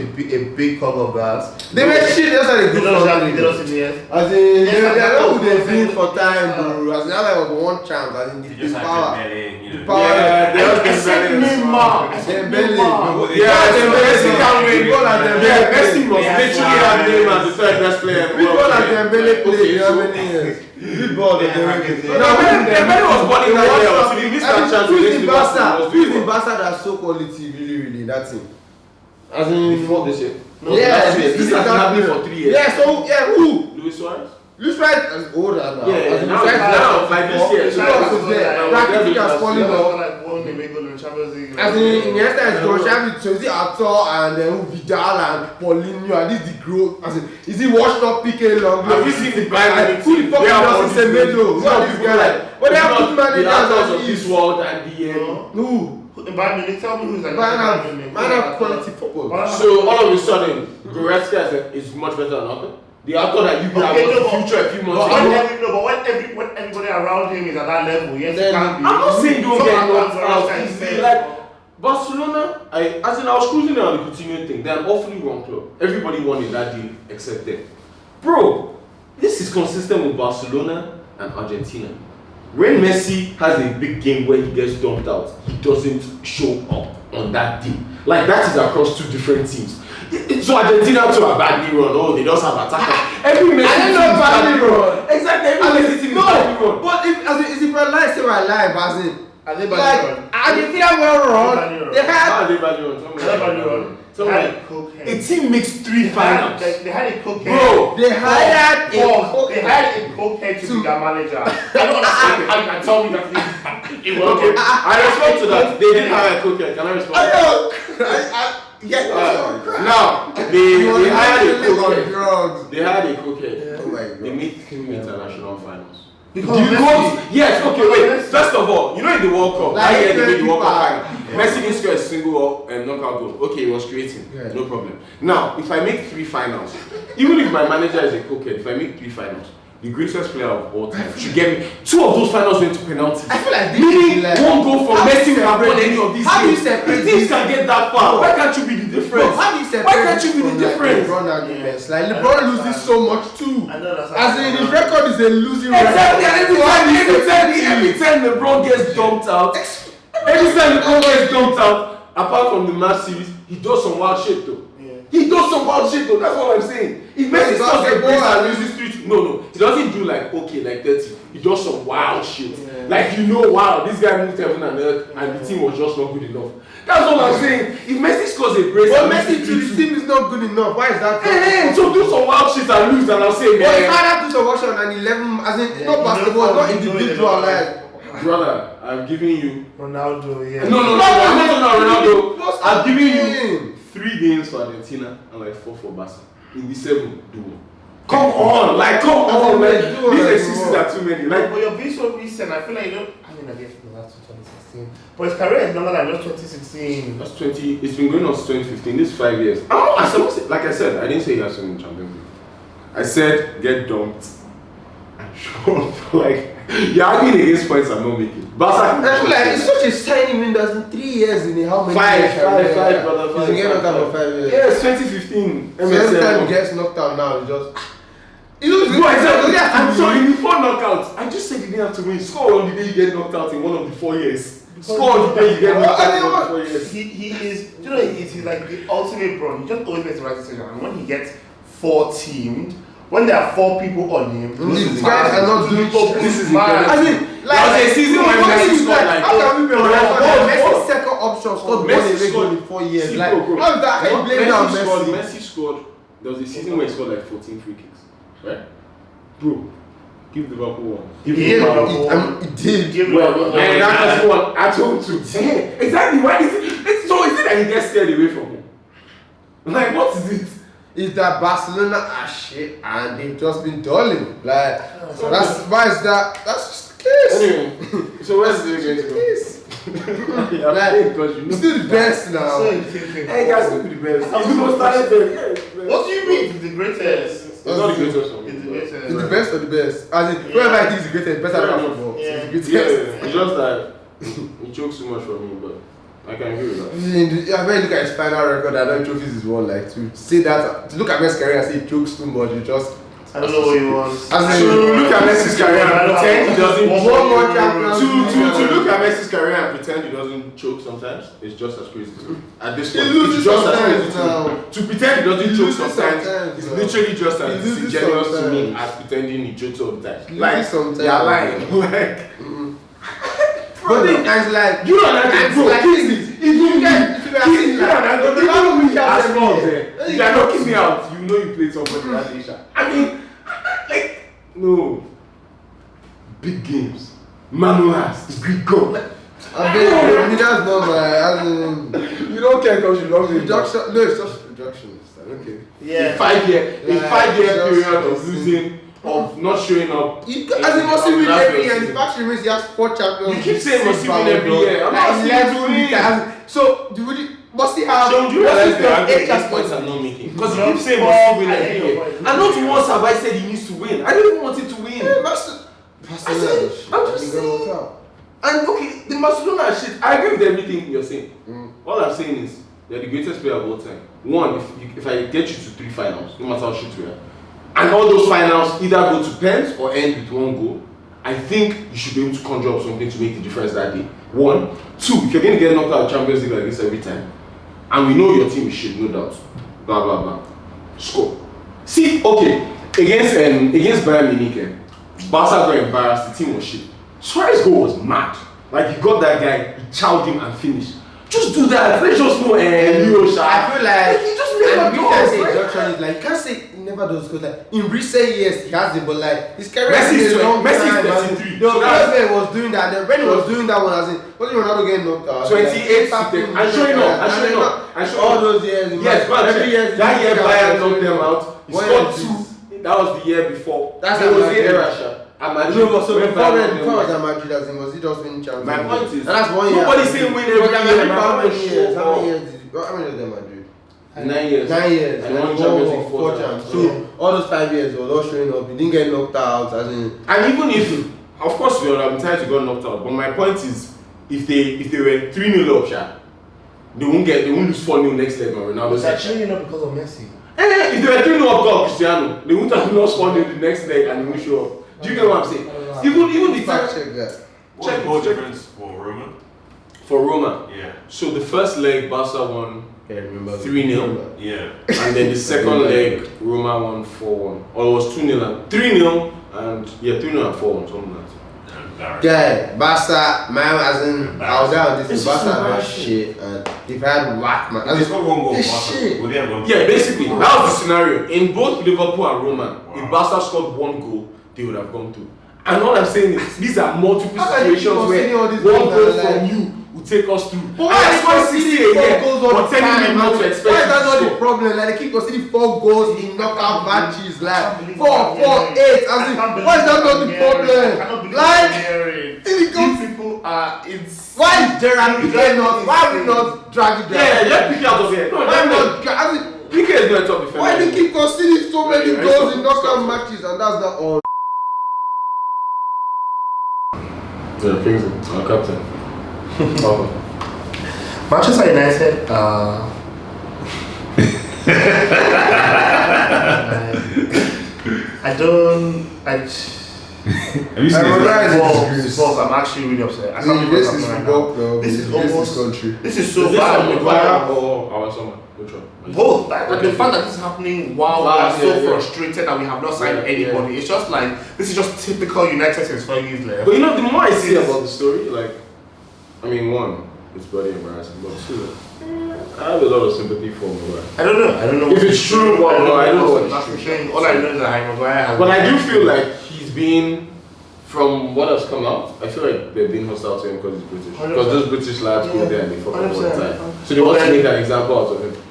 big cog of that. They were shit, they just had a good They lost in the years. As in, they are not who they've been for time, bro. As in, that was one chance. As in, the power. The power. Yeah, they lost Except Neymar. Dembele. Yeah, Messi can't win. People like Dembele. Yeah, Messi was literally had Neymar the third best player. People like Dembele played how so many years? Good ball, No, Dembele was born in that year. So he missed that chance. Who's the Barca? Who's the Barca that's so quality, really, in that team? As in, Before this year. yeah, this has been happening for 3 years. Yeah, so, yeah, who? Luis Suarez? Luis Suarez is older now. Yeah, As in, now Luis Suarez now, like this year. He was there. Practically has fallen off. As in, Iniesta is going to have so is it Arthur and then Vidal and Paulinho and this the growth. As in, is he washed up PK long? Have you seen the Bayern? Who the fuck is Semedo? Who are these guys? But they have good managers the actors of and this this. world and the Who? Bayern Munich, tell me who's like Man have quality football. So all of a sudden, Goretzka is much better than Arthur. The actor that you have in the future a few months ago. But when everybody around him is at that level, yes, Then, it can be. I'm not saying don't Some get actors knocked are out. just Easy. Like Barcelona, I was cruising on the Coutinho thing. They're an awfully wrong club. Everybody won in that deal except them. Bro, this is consistent with Barcelona and Argentina. When Messi has a big game where he gets dumped out, he doesn't show up on that day. Like that is across two different teams. So Argentina too are badly run. Oh, they just have attackers. Every Messi team is badly run. Exactly, every Messi team is badly run. But if you lie, say I lie, but as in, Are they like badly run? Argentina well run. They How had are they badly run? Tell me They had how badly they run. Tell me. A team makes 3 finals. They had a cokehead. Bro, they hired They had a cokehead to be their manager. I don't understand how you can tell me that it was okay. I respond to that. They didn't hire a coach. Can I respond? Now they hired a coach. drugs. They hired a cokehead. Oh my They god. made 3 international finals. Because You Messi- go, yes, okay, wait. First of all, you know in the World Cup, Like, I hear they made the World Cup yeah. final. Messi didn't score a single knockout goal. Okay, he was creating, Yeah. no problem. Now, if I make 3 finals, even if my manager is a cokehead, if I make 3 finals, the greatest player of all time should get me. 2 of those finals went to penalties. I feel like this Meaning, is like, one goal from how do Messi you will have won separate- any of these how do you games. separate If teams this? can get that far, No. why can't you be the difference? Bro, how do you separate Why can't you be this the from, difference? Like, LeBron arguments? Like LeBron loses so much too. I know that's As in his record is a losing Exactly, and record. every time LeBron gets dumped out, every time LeBron gets dumped out, apart from the match series, he does some wild shit though. He does some wild shit though, that's what I'm saying. If Messi scores a brace and loses 3-2, no, he doesn't do like okay, like 30. He does some wild shit. Like wow, this guy moved heaven and earth and the team was just not good enough. That's what I'm saying. If Messi scores a brace But and Messi loses to the 3-2, team is not good enough. Why is that? so do some wild shit and lose and I'll say, But if man, I had to watch on an 11, as in not basketball, not individual, like. brother, I've given you Ronaldo, yeah. No, I'm not talking about Ronaldo. What's I've given you happening? 3 games for Argentina and like 4 for Barca. In the 7, do one. Come on, man. Do one, These do excuses one. are too many. Like, But you're being so recent. I feel like you don't. I mean, I guess it was after 2016. But his career is longer than just 2016. that's 20. It's been going on since 2015. This is 5 years. Like I said, I didn't say he has to win Champions League. I said get dumped and show up. Like you're arguing against points I'm not making. Barca. I feel like it's such a tiny window. In 3 years in how many? Five, years? brother. He's been getting knocked out for 5 years. Yeah, it's 2015. So every time he MSN. gets knocked out now, he just. You know, No, exactly. I'm I'm sorry, before knockouts, I just said you didn't have to win. Score on the day you get knocked out in one of the 4 years. Score on the day you get knocked out in one of the 4 years. He is, you know, he's like the ultimate brawn. He just always makes the right decision. And when he gets 4 teamed, when there are 4 people on him, These guys are not doing shit. This is mad. I mean, There was a season when Messi scored like how can we be bro, Messi's second option scored Messi one away goal scored- in 4 years. See, Like, bro. how is that? How you blame it on Messi? Messi scored. There was a season where he scored like 14 free kicks. right? Bro, give Liverpool one. Give He Liverpool one. It did. Give Well, Liverpool and one. that's just one. I told you. Exactly. Why is it? So is it that he gets scared away from him? Like, what is it? Is that Barcelona are shit and they've just been dulling. Like, that's why is that? That's just the case. Anyway, so where's the going to go? Like, Because you it's still the best now. So intimidating. Hey guys, look at the best. I'm It's the most talented. Yeah, What do you mean? It's the greatest. It's not the greatest one. It's the greatest. It's the best of the best. As in, whoever I think is the greatest, better than football. Yeah. It's the Yeah, greatest. it's just that he chokes too much for me, but I can agree with that. I mean, look at his final record. I know trophies is one. Like to say that, to look at Messi's career and say he chokes too much, it just. I don't know what he wants. As in, So look at Messi's career and pretend he doesn't. One more Champions League. To look at Messi's career and pretend he doesn't choke sometimes, it's just as crazy to me. At this He point, loses it's just as crazy sometimes now. to me. To pretend he doesn't He choke loses sometimes, sometimes it's now. literally just as He loses disingenuous to me sometimes. as pretending he chokes all the time. He Like, loses sometimes. you're lying. Like, But then, and it's like, you and I can it's bro, like kiss this. it. If you get, If you are saying you and I go, like, you know we have as them far here. as if you are knocking me out, you know you played somebody that Asia. I mean, like, no. Big games. Manolas, the Greek goal. Like, I mean, that's not my. As in, you don't care because you love me. reduction. No, it's just reductions. I don't care. Yeah. A 5-year Like, period just of losing, of not showing up. As in, must win every year. The fact remains he has 4 champions. You keep saying League, must win every year. I'm not Like saying 11 to win. leagues. So, must he have? Sean, do you must realize he the have argument 8 these points champions? I'm not making? Because No, you keep saying Paul, must win I every hate your year. point. And not once have I said he needs to win. I don't even want him to win. Yeah, Barcelona. I'm just saying. And okay, the Barcelona shit, I agree with everything you're saying. All I'm saying is, they're the greatest player of all time. One, if I get you to 3 finals, no matter how shit we are, and all those finals either go to pens or end with 1 goal, I think you should be able to conjure up something to make the difference that day. 1. 2, if you're going to get knocked out of Champions League like this every time, and we know your team is shit, no doubt, blah, blah, blah, score. See, okay, against Bayern Munich, Barca got embarrassed, the team was shit. Suarez's goal was mad. Like, he got that guy, he chowed him and finished. Just do that. Let's just know Leo Sha. I feel like he just and never you can say does. reduction is like you can't say he never does because like in recent years he has it, but like his career Messi is has been a long 20 Messi is time. 33. No, So that's- Messi was doing that. Then when he was doing that one, as in wasn't Ronaldo getting knocked out? 28 Like, I'm showing up. all those years. Yes, but every year that year Bayern knocked them out. He What scored year is 2. That was the year before. That's it was how the Madrid- era, Sha. At Madrid. No, but so when before Bayern when knocked them before out. was at Madrid, as in was he just winning Champions My League? point is, And that's 1 year. nobody's saying win every But year. Madrid, Man, how many I'm years? sure. How many years did he? How many of them Madrid? 9 years. 9 years. And one he Champions won League 4 4 champs. times. So all those 5 years he was all showing up. He didn't get knocked out. As in, And even if, of course, we are entitled to get knocked out. But my point is, if they were 3-0 up, Sha, they won't lose 4-0 next leg on Ronaldo. It's actually not because of Messi. If they were 3-0 up, God, Cristiano, they wouldn't have lost 4-0 the next leg and they won't show up. Do you get what I'm saying? Even the fact fact check that. What's the goal difference for Roma? for Roma. Yeah. So the first leg, Barca won, Yeah, remember 3-0. Yeah. and then the second leg, Roma won 4-1. Or it was 2-0 and 3-0 and 3-0 and 4-1, something like that. Yeah, Barca, man, as in, I was there on this, It's Barca just had so shit, and they've had whack, man. If they score 1 goal, This Barca, shit. would they have won? Yeah, basically, that was the scenario. In both Liverpool and Roma, if Barca scored 1 goal, they would have gone through. And all I'm saying is, these are multiple How can you keep situations conceding all where these 1 goals goal and, like- from you will take us through. But And why I are scored they 60 conceding a 4 year, goals all but the telling me time? not to Why expect is that you not to the score. problem? Like, they keep conceding 4 goals in knockout matches, like, believe 4, I'm 4, hearing. 8, as in, I can't believe why is that not I'm the hearing. I cannot problem? believe Like, I'm hearing. These people are insane. why is Gerrard Piqué not, why are we not dragging Yeah, Gerrard? let Piqué out of here. No, Why let not, as in, Piqué is not a top defender. why do you keep conceding so many Yeah, goals in stop. knockout matches, and that's not all? Yeah, Kingsley, our captain. Manchester United, Have you seen this? Wolves, I'm actually really upset. I can't believe This what's is happening football right club. This is This almost- country. now. This is Is so this bad. from Maguire or our summer? Which one? Both. Like the fact that this is happening while we are so Yeah. frustrated that we have not signed Yeah, anybody. It's just like, this is just typical United since 5 years left. But you know, the more I see about the story, like, I mean, one, it's bloody embarrassing. But still, I have a lot of sympathy for Maguire. I don't know. If it's true, well, no, I don't know what That's it's the true. thing. All I know is that Harry Maguire has. But I do feel like he's been, from what has come out, I feel like they're being hostile to him because he's British. 100%. Because those British lads go there and they fuck up all the 100%. time. So they want to make an example out of him.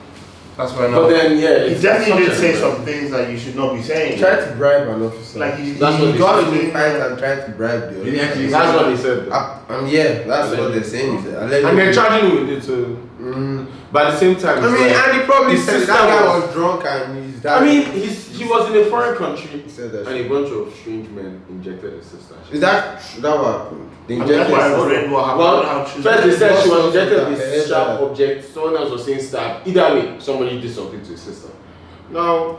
That's why I know. But then, yeah, He definitely did say some things that you should not be saying. He tried to bribe an officer. Like he That's what he they got said. in a fight and tried to bribe the Did he actually officer. That's what he said. Yeah, that's what they're saying. He said, And they're charging him with it too. But at the same time, I mean, and he probably his said sister that guy was- was drunk and his dad. I mean, he was in a foreign country he said that. and a bunch of strange men injected his sister. Is that what happened? They That's why I injected read what happened. Well, how true first they said she was What's injected up with with this that? sharp object, someone else was saying stab. Either way, somebody did something to his sister. Now,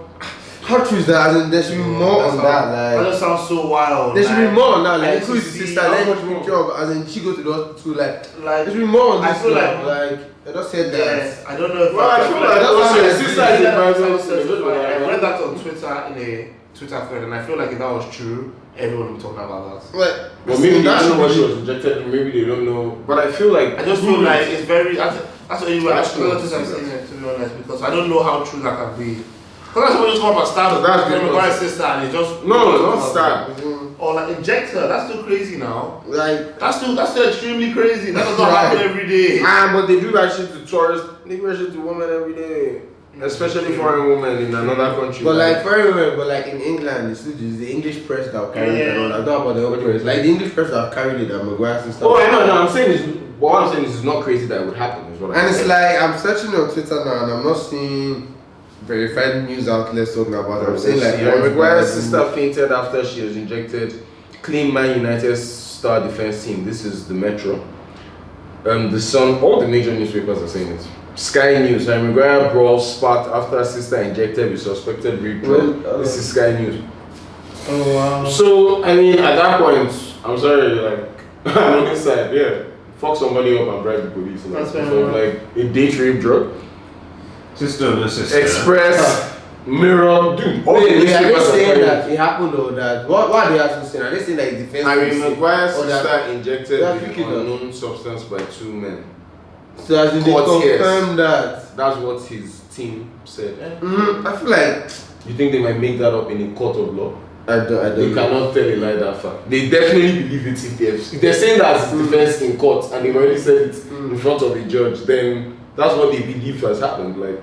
how true is that? As in, there should be more on that. That Like, just sounds so wild. there should be more on that. I Like, need who to is his see sister? how Let much him more. picture of, as in, she go to the hospital. Like, Like, there should be more on I this. feel now. like- like, I just said that. yes, I don't know if well, I feel like that's also how his I sister see is it. a private. I read that on Twitter in a Twitter thread, and I feel like if that was true, everyone would be talking about that. Like, Well, maybe they that don't know what should she be- was injected in, maybe they don't know. But I feel like. I just feel like it's very. That's the only way I'm That's true. saying it, to be honest, because I don't know how true that can be. Because that's what just talk about stab. That's That's because- Maguire's sister, and it's just No, not stab. or like inject her. That's still crazy now. Like, That's still extremely crazy. That does not happen every day. But they do that shit to tourists. They do that shit to women every day. Especially foreign women in another country. but like very well, but like in England, it's the English press that have carried it. I don't know about the other press. Like the English press that have carried it, and Maguire and stuff. Oh, I know. I'm saying is, what I'm saying is, it's not crazy that it would happen. Is what I'm And it's saying. like I'm searching on Twitter now, and I'm not seeing verified news outlets talking about it. I'm saying like Maguire's sister fainted after she was injected. Clean Man United star defense team. This is the Metro. The Sun. All the major newspapers are saying it. Sky News. Harry Maguire brawl sparked after sister injected with suspected rape drug. This is Sky News. Oh wow. So I mean, at that point, I'm sorry, like I'm on this side. Yeah, fuck somebody up and bribe the police. Like, That's fair for, enough. like a date rape drug. Sister of the sister. Express. Mirror, dude. All the Wait, are they newspapers are saying carrying that it happened or that? What are they actually saying? Are they saying like defense? Harry Maguire's or that- sister injected that with kid an does. unknown substance by two men. So as in they Court case. confirm that. That's what his team said. I feel like You think they might make that up in a court of law? I don't. They cannot tell a lie that far. They definitely believe it if they're saying that it's defense in court and they've already said it in front of a judge, then that's what they believe has happened. Like,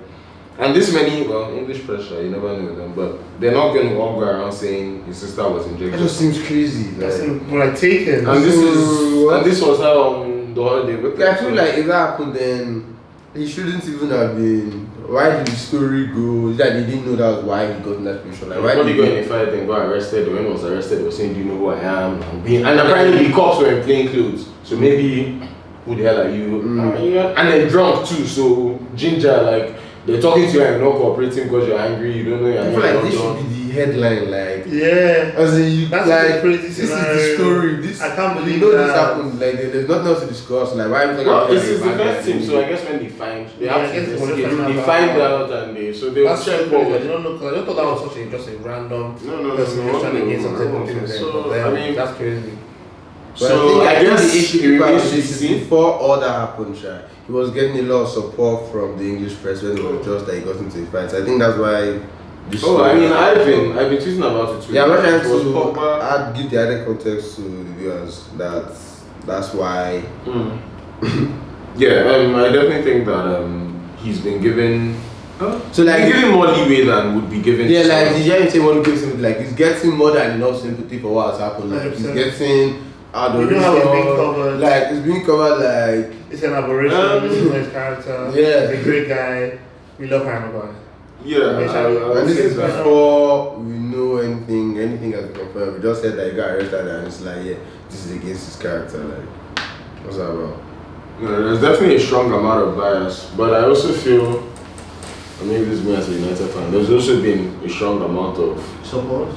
and this many, well, English pressure, you never know them, but they're not going to all go around saying his sister was That injected. just seems crazy. That's Like, like taken. And this is What? and this was how the holiday looked. I feel like if that happened, then he shouldn't even have been. Why did the story go? Is that they didn't know that was why he got in that position? Like, why Why did did he go in a fight and got arrested? When he was arrested, they were saying, "Do you know who I am?" And apparently the cops were in plain clothes. So maybe, who the hell are you? And then drunk too. So ginger, like they're talking to you and you're not cooperating because you're angry. You don't know. You're I feel like this should be the headline. Like, Yeah. as in you, That's like a crazy this is the scenario. story. This I can't believe you know this that. happened. Like there's nothing else to discuss. Like why are we talking Well, about it's his like, defense bad team, guys? so I guess when they find, they Yeah, have I to guess it's investigate. more They just find about- out and they, so they'll That's check so crazy. I forward. didn't know. 'Cause I just thought that was such a just a random No, person just trying to get no, something no, from no. them. So, But I mean, that's crazy. But so I think guess the issue it people remains have to be is seen. before all that happened, Sha, he was getting a lot of support from the English press when it was just that he got into the fight. So I think that's why. This Oh, story I mean, happened. I've been tweeting about it too. Yeah, I'm not trying It was to Pogba. give the added context to the viewers that that's why. Yeah, I definitely think that he's been given. So like, He's given more leeway than would be given. yeah, to like someone. did you say one give sympathy? Like he's getting more than enough sympathy for what has happened. Like he's 100%. getting You know how it's being covered. Like it's being covered. Like It's an aberration. This is his character. Yeah. He's a great guy. We love Harry Maguire. Yeah, I and this is that. before we know anything has been confirmed. We just said that he got arrested and it's like, yeah, this is against his character. Like, what's that about? There's definitely a strong amount of bias, but I also feel, and maybe this is me as a United fan, there's also been a strong amount of. Support.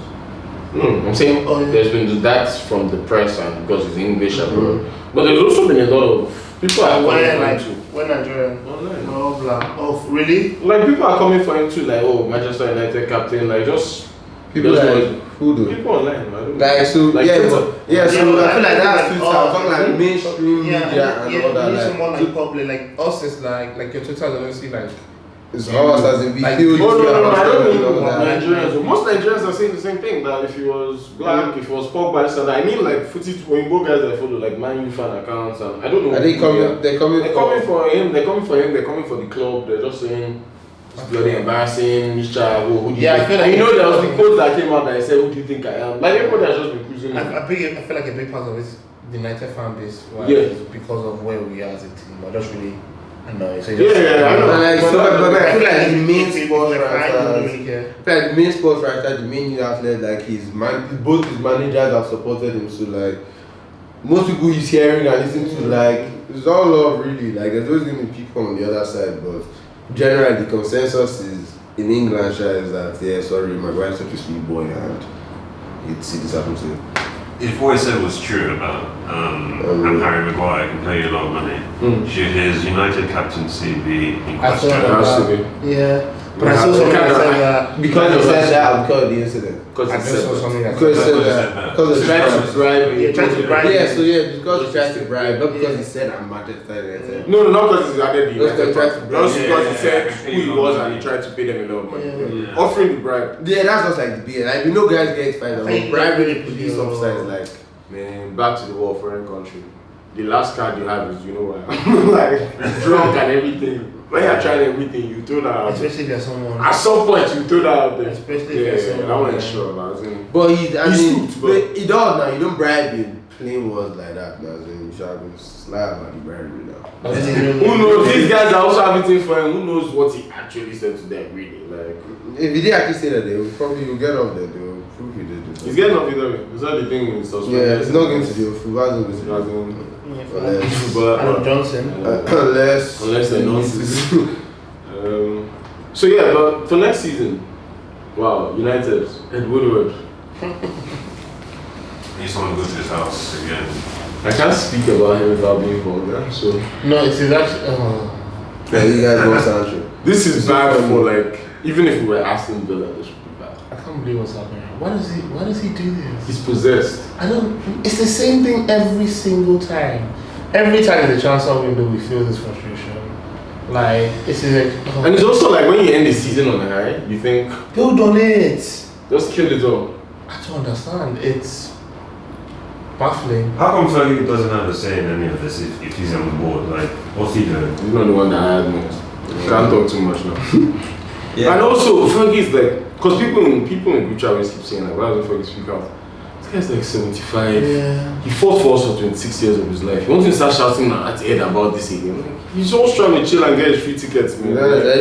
I'm saying Oh, yeah. there's been that from the press and because it's English abroad, but there's also been a lot of people are coming Where for like him too. when Nigerian. Online. Oh blah. Oh really? Like people are coming for him too, like Manchester United captain, like just People just like know- Who do? People online, man. Like so, Like yeah, Twitter. but, yeah. So but I feel like that's Twitter. all- I'm talking like mainstream media and all that. You need Like, someone like public, like us is like your Twitter honestly like. it's us as in we Like, feel. Oh, no, I don't mean know that. Nigerians. Most Nigerians are saying the same thing, that if he was black, if he was Pogba, so I mean like footage when both guys I follow, like Man U fan accounts, and I don't know. Are they coming? They're coming. They're coming for him, they're coming for him, they're coming for the club, they're just saying it's bloody embarrassing, Mr. Who do you Yeah, I think? feel like And you know there was the quote that came out that said, who do you think I am? Like everybody has just been cruising. I feel like a big part of it, the United fan base, right, Yeah. is because of where we are as a team. We're just really annoying. So Yeah, I know. But like, so, but I feel like the main If sports we're fine, we don't writers, really care. I feel like the main sports writer, the main news outlet, like both his managers have supported him. So like, most people he's hearing and listening to, like, it's all love really. Like, there's always going to be people on the other side, but generally the consensus is in England is that Maguire is such a sweet boy and it's this happened to him. If what he said was true about Harry Maguire can pay you a lot of money, should his United captaincy be in I question? thought It has to that, yeah. But I Yeah, saw something that kind of- said that Because he said that because of the incident. Because I it's just saw separate. something that Because he said said that. that. Because He tried to bribe Yeah, tried to bribe. Yeah, so yeah, because he tried to bribe, not because he said I'm Manchester United. No, not because he's added the Just United tried to part. bribe. Just because he Yeah, said yeah, who he was and he tried to pay them a lot of money. Yeah. Offering the bribe. Yeah, that's just like the beer. Like we know guys get fined, I but think bribing the really police good. officer is like Man, back to the war, foreign country. The last card you have is, you know what, like drunk and everything. When you're trying everything, you throw that out there. especially if there's someone. At some point, you throw that out there. Especially if Yeah, there's someone. that one is sure. But as in, but he I He's mean stooped, but- he does now, you don't bribe in plain words like that now. So you should have been sly about the bribery now. who knows? These guys are also having for him. Who knows what he actually said to them, really? Like, If he did actually say that, they will probably get off there, they will prove he did it. he's getting off either way. Is that the thing with suspended? Yeah, it's not going to be a full As version. in, Unless but- Adam Johnson. Unless they're nonsense. So yeah, but for next season, wow, United, Ed Woodward. Need someone to go to his house again. I can't speak about him without being vulgar. So No, it is actually. Yeah, you guys want Sancho. this is bad for like, even if we were Aston Villa, this would be bad. I can't believe what's happening. Why does he do this? He's possessed. I don't. It's the same thing every single time. Every time in the transfer window, we feel this frustration. Like it's like. And it's also like when you end the season on a high, you think build on it. just kill it all. I don't understand. It's baffling. How come Fergie doesn't have a say in any of this if he's on the board? Like, what's he doing? He's not the one that had most. Can't talk too much now. Yeah. And also Fergie's like, because people in group chat always keep saying like, why doesn't Fergie speak out? This guy's like 75. Yeah. He fought for us for 26 years of his life. He wants to start shouting at Ed about this again. Like, he's just trying to chill and get his free tickets, man.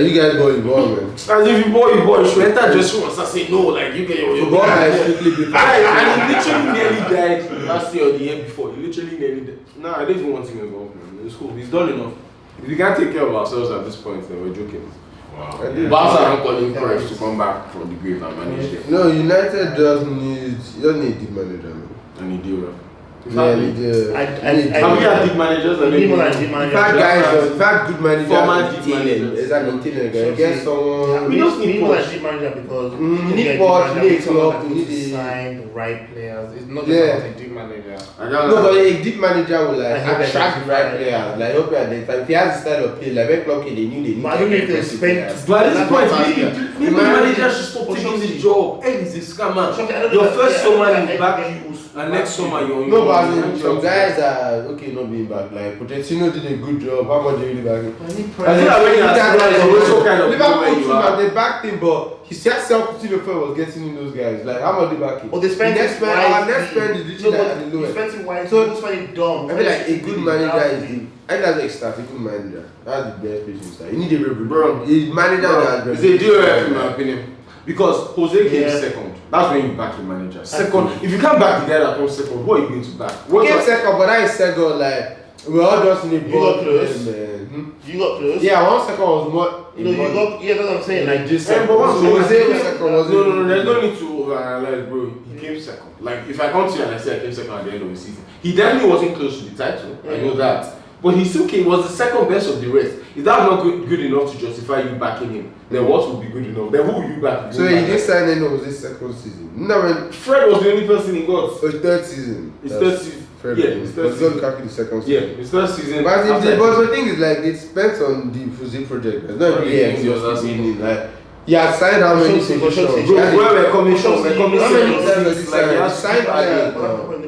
You guys go involved, man. As if you boy, you should enter dressing room and start saying, no, like you get your Football guys strictly be And he literally nearly died last year or the year before. He literally nearly died. Nah, I don't even want him involved, man. It's cool. He's done enough. If we can't take care of ourselves at this point, then we're joking. Wow. Barca are calling Cruyff to come back from the grave and manage them. No, United just need a deep manager, man. And he did well. Yeah, they do. Have we had deep managers? And People then like Di In fact, guys, in fact, good manager. Former is deep managers. Is that maintaining guy? Get someone. We just just need need more Poch. like deep manager because Mm, we need get Poch, deep we need manager, someone club, that we needs need to the- sign the right players. It's not Yeah. just about a deep manager. I don't No, know. but a deep manager will like I hope they attract the right identify, players. Like help you identify. If he has the style of play, like when Klopp came, they knew they need. But I don't know if they aggressive spend. players. But at this point, Faster. maybe the manager should stop taking this job. Ed is a scammer. Your first summer you back you, and next summer you're No, but as in, some guys are okay not being back. Like Pochettino did a good job. How much they really back him? I think that when you're surprised, you also kind of know where Liverpool you too, are. but they backed him, but he said self-Coutinho was getting in those guys. Like how much they back him? Oh, they spent The next it spend, wisely. our next spend is literally at the You lowest. spent it wisely. So- So spend it dumb. I feel like a good manager is the. I think that's like start a good manager. That's the best place to start. You need a real Bro. a manager that It's a DOF in my opinion. Because Jose came Yeah. second. That's when you back your manager. Second, if you can't back the guy that comes second, who are you going to back? He What's came your- second, but that is second. Like we're all just in a You ball, got close. man. You got close. Yeah, 1 second was more. No, you got. Yeah, that's what I'm saying. Like just. Yeah, but once So you was say it second, was it- no, there's no need to overanalyze, bro. He came second. Like if I come to you and I say I came second at the end of the season, he definitely wasn't close to the title. I know that. But he still came, was the second best of the rest. Is that not good enough to justify you backing him? Then what would be good enough? Then who will you back? So he didn't sign any of his second season. No, when Fred was the only person he got. his third season. His third season. Fred Yeah, his third season. season. The second Yeah, season. his first season. But after- the thing is, like, they spent on the Fuzi project. It's not really Yeah, exhaustive. Like, he has signed how many Sure, positions? sure, He sure. had Bro, a- where we're coming from, we're coming How from. many times has he Like, signed? he He has signed to-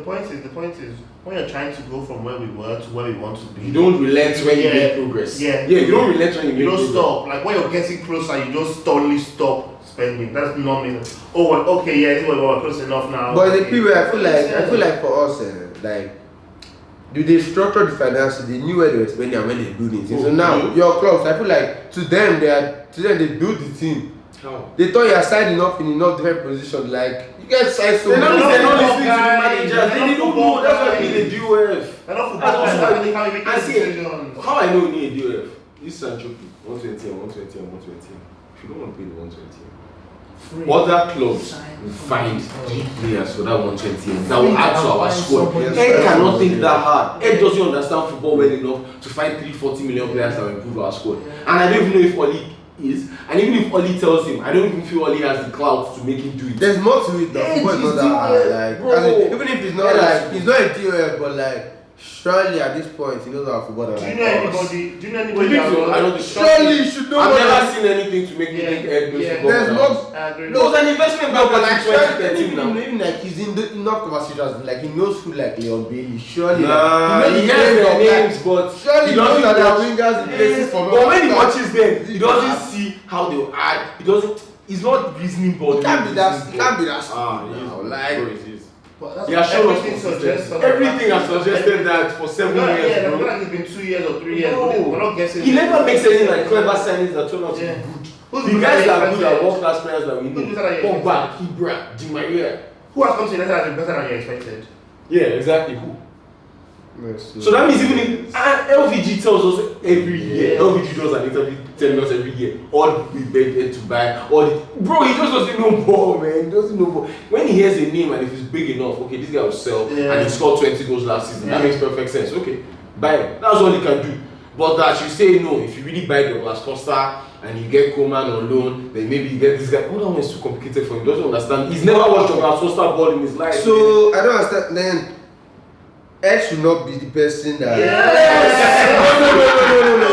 The point is, when you're trying to go from where we were to where we want to be, You don't relent when you make progress. Yeah. Yeah, you don't relent when you make you don't progress. stop. Like when you're getting closer, you don't totally stop spending. That's not me. Oh, well, okay, yeah, it's we're close enough now. But the okay. people, I feel like for us, like, do they structure the finances? They knew where they were spending and when they do things. So now your clubs, I feel like to them they build the team. How? They thought you are signed enough in enough different positions. Like you guys signed so They're not much. listening to the guys, managers. they're They not don't football know. That's why we guys. need a DOF. They're not football That's guys, also- they can't make I see. decisions. How I know we need a DOF? This Sancho 120 and 120 and 120. If you don't want to pay the 120, other clubs will find key players for that 120 that will add to our squad. Ed cannot think that hard. Ed doesn't understand football well enough to find 340 million players that will improve our squad. And I don't even know if Oli is. And even if Oli tells him, I don't even feel Oli has the clout to make him do it. There's more to it though. Yeah, Football is it's not that hard. Like bro. as in, even if it's not Yeah, like it's not a DOF, but like surely at this point he knows how football is. Do you Like know us. anybody? Do you know Well, anybody? you think so? I don't think so. Surely you should know. I've what never it seen anything to make me think Ed knows Yeah. football. There's now. not. I agree. There was an investment No, back but in like surely 2013 now. even like he's in enough conversations. Like he knows who like Leon Bailey. Surely. Nah, like, he knows has the their names, names, but surely he he knows doesn't that there are watch- wingers in places for But when he America. watches them, he doesn't see how they will add. He doesn't. He's not reasoning ball. It can't be that. It can't be that stupid Ah, now. he is. Like. Bro, it is. But that's He has shown us everything suggests consistency. Everything has suggested that for 7 Yeah, years, yeah, bro. like it's been 2 years or 3 years. No. But we're not guessing. He never makes any like clever signings that turn out to Yeah. be good. Who's The the guys that are best good are player? world class players that we Who's know. better than you Pogba, Ibra, Di Maria. Who has come to United and been better than you expected? Yeah, exactly. Who? Messi. So that means even if LVG tells us every year, Yeah. LVG does an interview telling us every year, all we begged to buy, bro, he just doesn't know ball, man. He doesn't know ball. When he hears a name and if it's big enough, okay, this guy will sell, Yeah. and he scored 20 goals last season. That Yeah. makes perfect sense. Okay, buy him. That's all he can do. But that you say no, if you really buy Douglas Costa and you get Coman on loan, then maybe you get this guy. Oh, that one is too complicated for him. He doesn't understand. He's never watched Douglas Costa ball in his life. So I don't understand. Then Ed should not be the person that. No.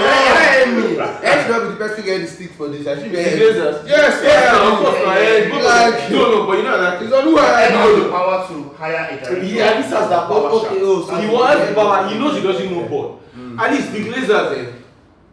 Ed should not be the person getting the stick for this. I should be Ed. Glazers? Yes, Yeah, of course, my head. Like- No, but you know that. He's on who I I have know. the power to hire a director. He at least has that power. Okay, So so he wants the power. He knows he doesn't know ball. At least the Glazers,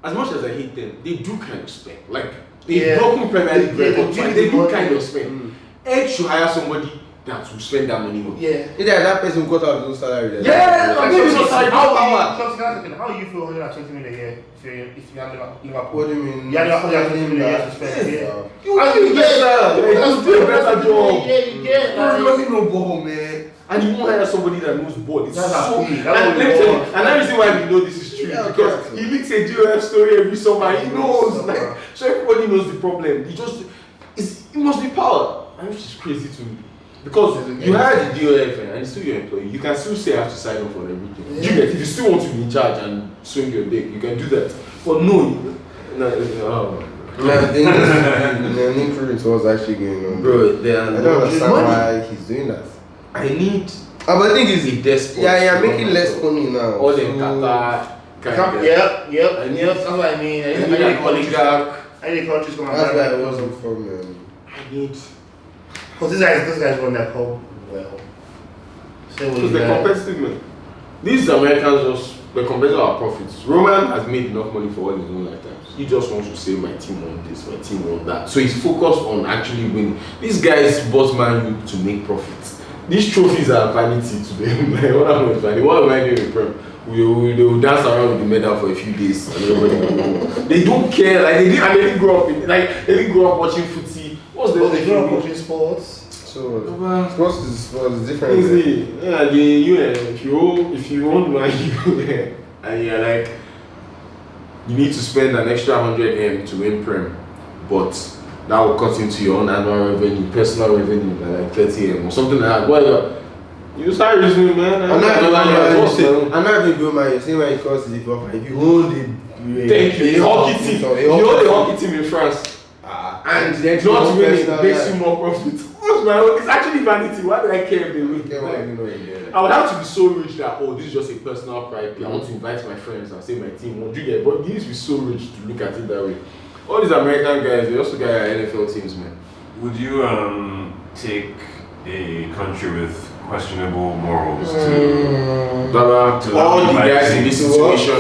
as much as I hate them, they do kind of spend. Like they've Yeah. broken Premier League Yeah, records. they Like, do they do money. kind of spend. Ed should hire somebody that will spend that money on. Yeah. Either that person got out of his own salary. Then. Yeah, I'm giving you sorry, How power. do you feel 120 million a year if you have Liverpool? What do you mean? Yeah, Liverpool has 20 million a year to spend. Yeah. You do better. Like, you do a better job. Yeah, you get. Bro, he doesn't know ball, man. And you won't hire somebody that knows ball. It's That's so. our key. That's And what we let me tell you, want. and that reason why we know this is true Yeah, because okay. he leaks a DOF story every summer. He knows, like, so everybody knows the problem. It must be power, and which is crazy to me. Because you hire the DOF and it's still your employee, you can still say I have to sign up for everything. Yeah. You get, if you still want to be in charge and swing your dick, you can do that. But no, I think the influence was actually going on. bro, they are I don't not understand money. why he's doing that. I need But the thing is, a despot. yeah, to making run less my money now. all them So- Qatar, kind Yep. I need- That's what I mean. I need an oligarch. I need countries come and That's why buy it wasn't from. I need. Because these guys run their club well. Say what Because you they're like. competitive, man. These Americans just they're competitive our profits. Roman has made enough money for all his own lifetimes. He just wants to say my team won this, my team won that. So he's focused on actually winning. These guys bought Man U to make profits. These trophies are vanity to them. What am I doing? What am I doing with Prem? They will dance around with the medal for a few days and everybody will go. They don't care. Like they didn't grow up in like they didn't grow up watching footy. What's the But other they grow up thing? watching sports. So, Well, sports is different. easy. Yeah, if you own Man U and you're like you need to spend an extra 100M to win Prem, but that will cut into your own annual revenue, personal revenue by like 30M or something like that. Whatever. You start reasoning, man. I'm not even man. I'm not even doing my same way it costs if you hold it. Thank you. The hockey team. You hold the hockey team in France. And they're not winning makes you more profit. It's actually vanity. Why do I care if they win? I would have to be so rich that this is just a personal pride play. I want to invite my friends and say my team won't you get, but you need to be so rich to look at it that way. All these American guys, they also got NFL teams, man. Would you take a country with questionable morals to all the guys in this situation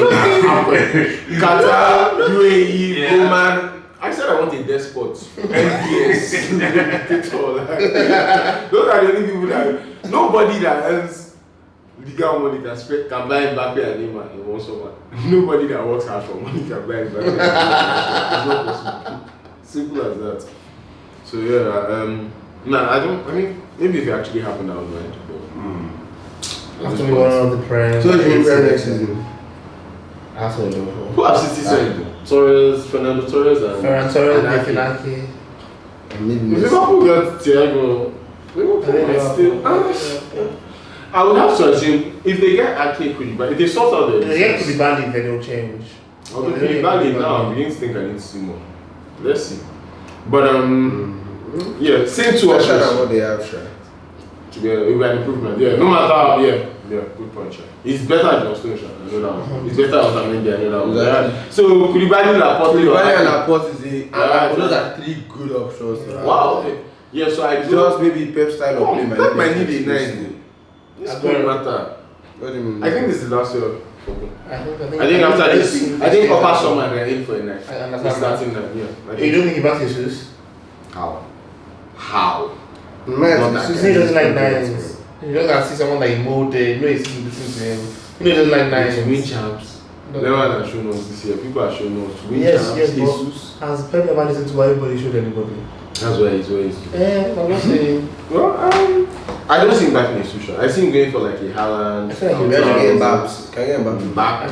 Qatar, UAE, Oman. I said I want a despot. MPS. Those are the only people that nobody that earns legal money can buy Mbappe and Neymar in one summer. Nobody that works hard for money can buy Mbappe. It's not possible. Simple as that. So I mean maybe if it actually happened I would mind. After we won all the Prem. So you Prem next season? After Liverpool. Who have City signed? Torres, Fernando Torres and Ferran Torres, Anaki. Liverpool got Thiago. Liverpool might still. I would have to assume if they get Ake Koulibaly, if they sort out the If they get Koulibaly, then they'll change. Although Koulibaly now, I'm beginning to think I need to see more. Let's see. But yeah, same two options. Better than what they have, sure. Yeah, it will be an improvement. Yeah, no matter how. Yeah, good point. Sure. It's better than Stone, I know that one. It's better than Otamendi, I know that one. So Koulibaly, Laporte, and Laporte is those are three good options. Wow. Okay. Yeah, so I just maybe Pep style of play. Pep might need a 9. This could matter. What do you mean? I think this is the last year. I think after this, I think upper summer they're in for a 9. I understand. Starting 9, yeah. You don't think he backs Jesus? How? Man, he doesn't like 9s. You don't see someone like molded. You know he's listening to him. You know he doesn't like 9s. Win champs. Everyone has shown us this year. People are showing us. Win yes, champs. Jesus. Has Pep ever listened to what everybody showed anybody? That's why he's. I'm not saying. Well, I don't see him back in institution. I see him going for like a Haaland. I feel like he'll get Mbappe. Can you get Mbappe?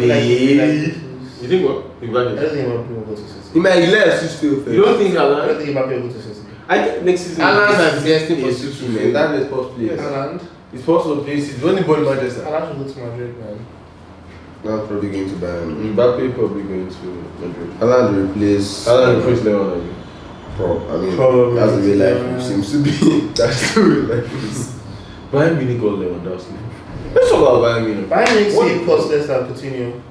You think what? I don't think Mbappe will go to City. He might let us still fail. You don't think I Haaland? don't think Mbappe will go to City. I think next season. Haaland is destined for City, man. That is supposed to play. Haaland? He's supposed to play City. Only ball Manchester. Haaland should go to Madrid, man. Now probably going to Bayern. Mbappe probably going to Madrid. Haaland will replace Leon. Probably. That's the way life seems to be. That's the way life is. Bayern Munich got Lewandowski. Let's talk about Bayern Munich. Bayern Munich costs less than Coutinho.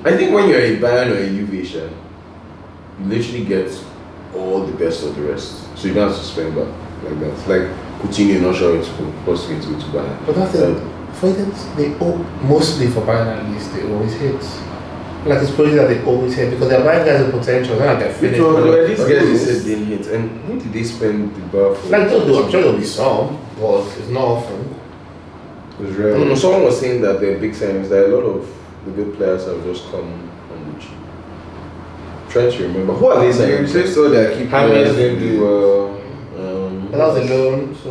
I think when you're a Bayern or a Juve, you literally get all the best of the rest. So you don't have to spend back like that. Like Coutinho not sure it's possible to go to Bayern. But that's it. For them, mostly for Bayern at least, they always hit. Like it's probably that they always hit because they're buying guys with potential. They're not finished. These guys they said didn't hit, and who did they spend the bar for? Like they'll do. I'm sure there'll be some, but it's not often. It's rare. No, someone was saying that they're big signings. That a lot of the good players have just come on the cheap. Trying to remember who are they signing? They so they keep. James didn't do well. That was a loan, so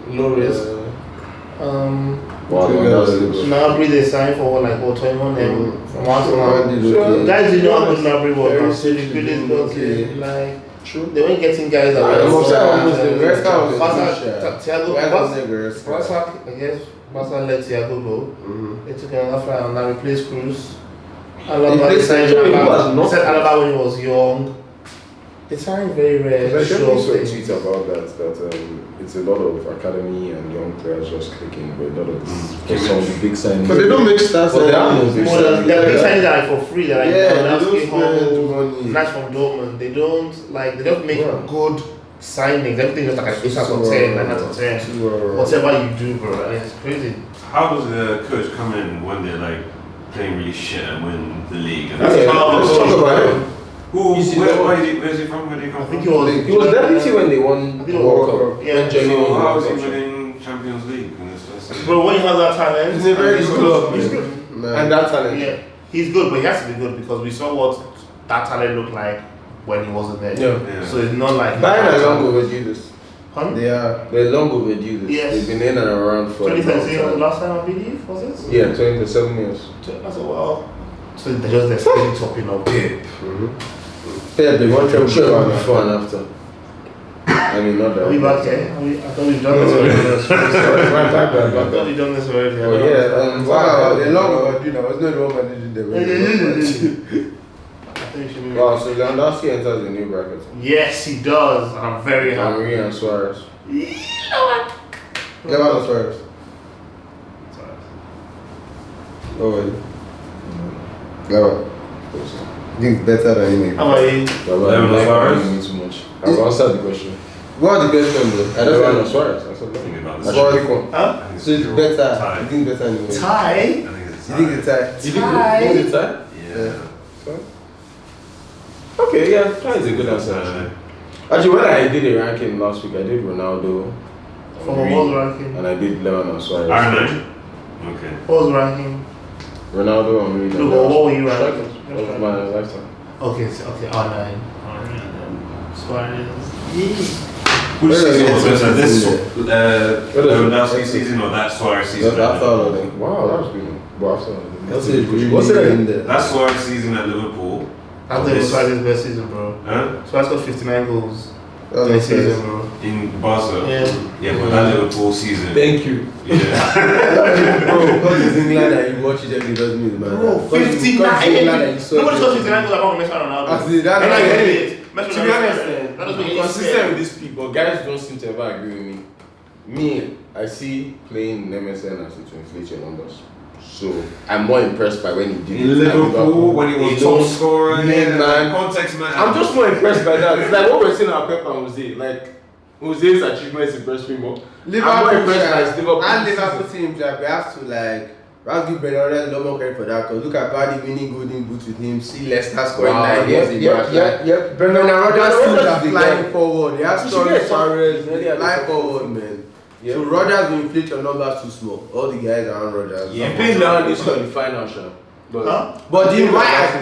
low risk. Gnabry they signed for like 21 M from Arsenal. Guys didn't know how good Gnabry was. So the greatest goals like they weren't getting guys that Thiago. I guess Barca let Thiago go. They took another fly and now replaced Cruz. Alaba signed Alaba when he was young. They signed very rare. I saw a tweet about that it's a lot of academy and young players just clicking, but a lot of some of the big signings. But they don't make stars. But they are no big signings. The big signings are like for free. They're like Nash from Dortmund. They don't make good signings. Everything is like an 8 out of 10, 9 out of 10. Whatever you do, bro, it's crazy. How does the coach come in when they're like playing really shit and win the league? Let's talk about him. Where's he from? Where did he come I from? think He was deputy when they won the World Cup. Yeah. How is he winning Champions League in this first? Bro, when you have that talent, He's a very he's good good. club. He's good. And that talent. Yeah, he's good, but he has to be good because we saw what that talent looked like when he wasn't there. Yeah. So it's not like Bayern are long overdue this. Huh? They're long overdue this. Yes. They've been in and around for 2013 was the last time I believe, was it? Yeah, 27 years. That's a while. So they're steady topping up. Yeah, they want to before and after. I mean, not that. Are we back here? I thought we've done this already. I thought we've done this already. Oh yeah, wow, they're long overdue now. It's not the one managing them. I think we should move. Wow, so Lewandowski enters the new bracket. Yes, he does. And I'm very Henry happy. and Suarez. Lewandowski first. Oh, Lewandowski. I think better than him. How about you? Suarez? Too much. I've answered the question. What are the best members? I don't know. Suarez. I said Thinking about That's this. what they call. Huh? So it's better. Tie. You think better than him? Ty? I think it's a You think it's tie. a Ty? You think it's that? Yeah. Okay, yeah, Ty is a good answer. Actually, when I did a ranking last week, I did Ronaldo, For Henry, what was ranking? and I did Lewandowski and Suarez. R9. Okay. What was ranking? Ronaldo, Henry, No, what were you ranking? Strikers of my lifetime. Okay, R9. Suarez. Which Where season does was it- better? This Where does it- Lewandowski season or that Suarez season? That's after all of them. Wow, that was good. But after all of them. That's it. What's it? That Suarez season at Liverpool. I think it was Suarez's best season, bro. Huh? Suarez got 59 goals That's next what it season, says. bro. In Barca. Yeah. Yeah, but that Liverpool season. Thank you. Yeah. Bro, because it's England and you watch it every doesn't mean it matters. Bro, Because it's 59. England and you saw Nobody it. scores 59 goals apart from Messi and Ronaldo. I see, that's And I why- get it. Messi To be and honest, Ronaldo. That doesn't make I'm any consistent sense. with these people. Guys don't seem to ever agree with me. Me, I see playing in MSN as to inflate your numbers. So I'm more impressed by when he did In it at Liverpool, when he was top don't- scorer, Yeah, man. context man. I'm just more impressed by that. It's like what we're seeing at Pep and Jose. Like Jose's achievements impress me more. I'm more impressed by his Liverpool. And Liverpool season. team, we have to we have to give Bernardo a lot more credit for that. Cause look at Vardy winning golden boots with him. See Leicester scoring 9 goals in match. Yep. Bernardo Rodgers teams are the flying guy. forward. They have You strong should get Suarez. some- They fly forward, man. Yeah. So Rodgers will inflate your numbers too small. All the guys around Rodgers. Yeah. He played now this one in the final shot. But Huh? But the why I Yeah.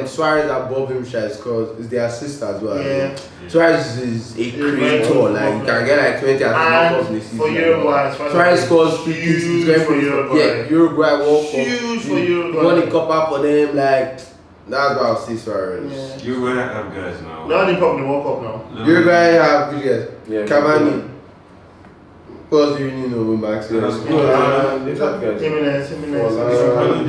put Suarez above him is because it's their assist as well. Yeah. Suarez is a creator. Like you can get like 20 And assists in the season. for Uruguay, Suarez scores free kicks. He's going for Uruguay. Yeah, Uruguay World Cup. Huge for He Uruguay. won the cup up for them. Like that's why I'll say Suarez. Yeah. You're going to have guys now. No, they probably World Cup now. Uruguay have good guys. yeah, Cavani. Because you know Max. Yeah, that's they've good. had guys. Jimenez.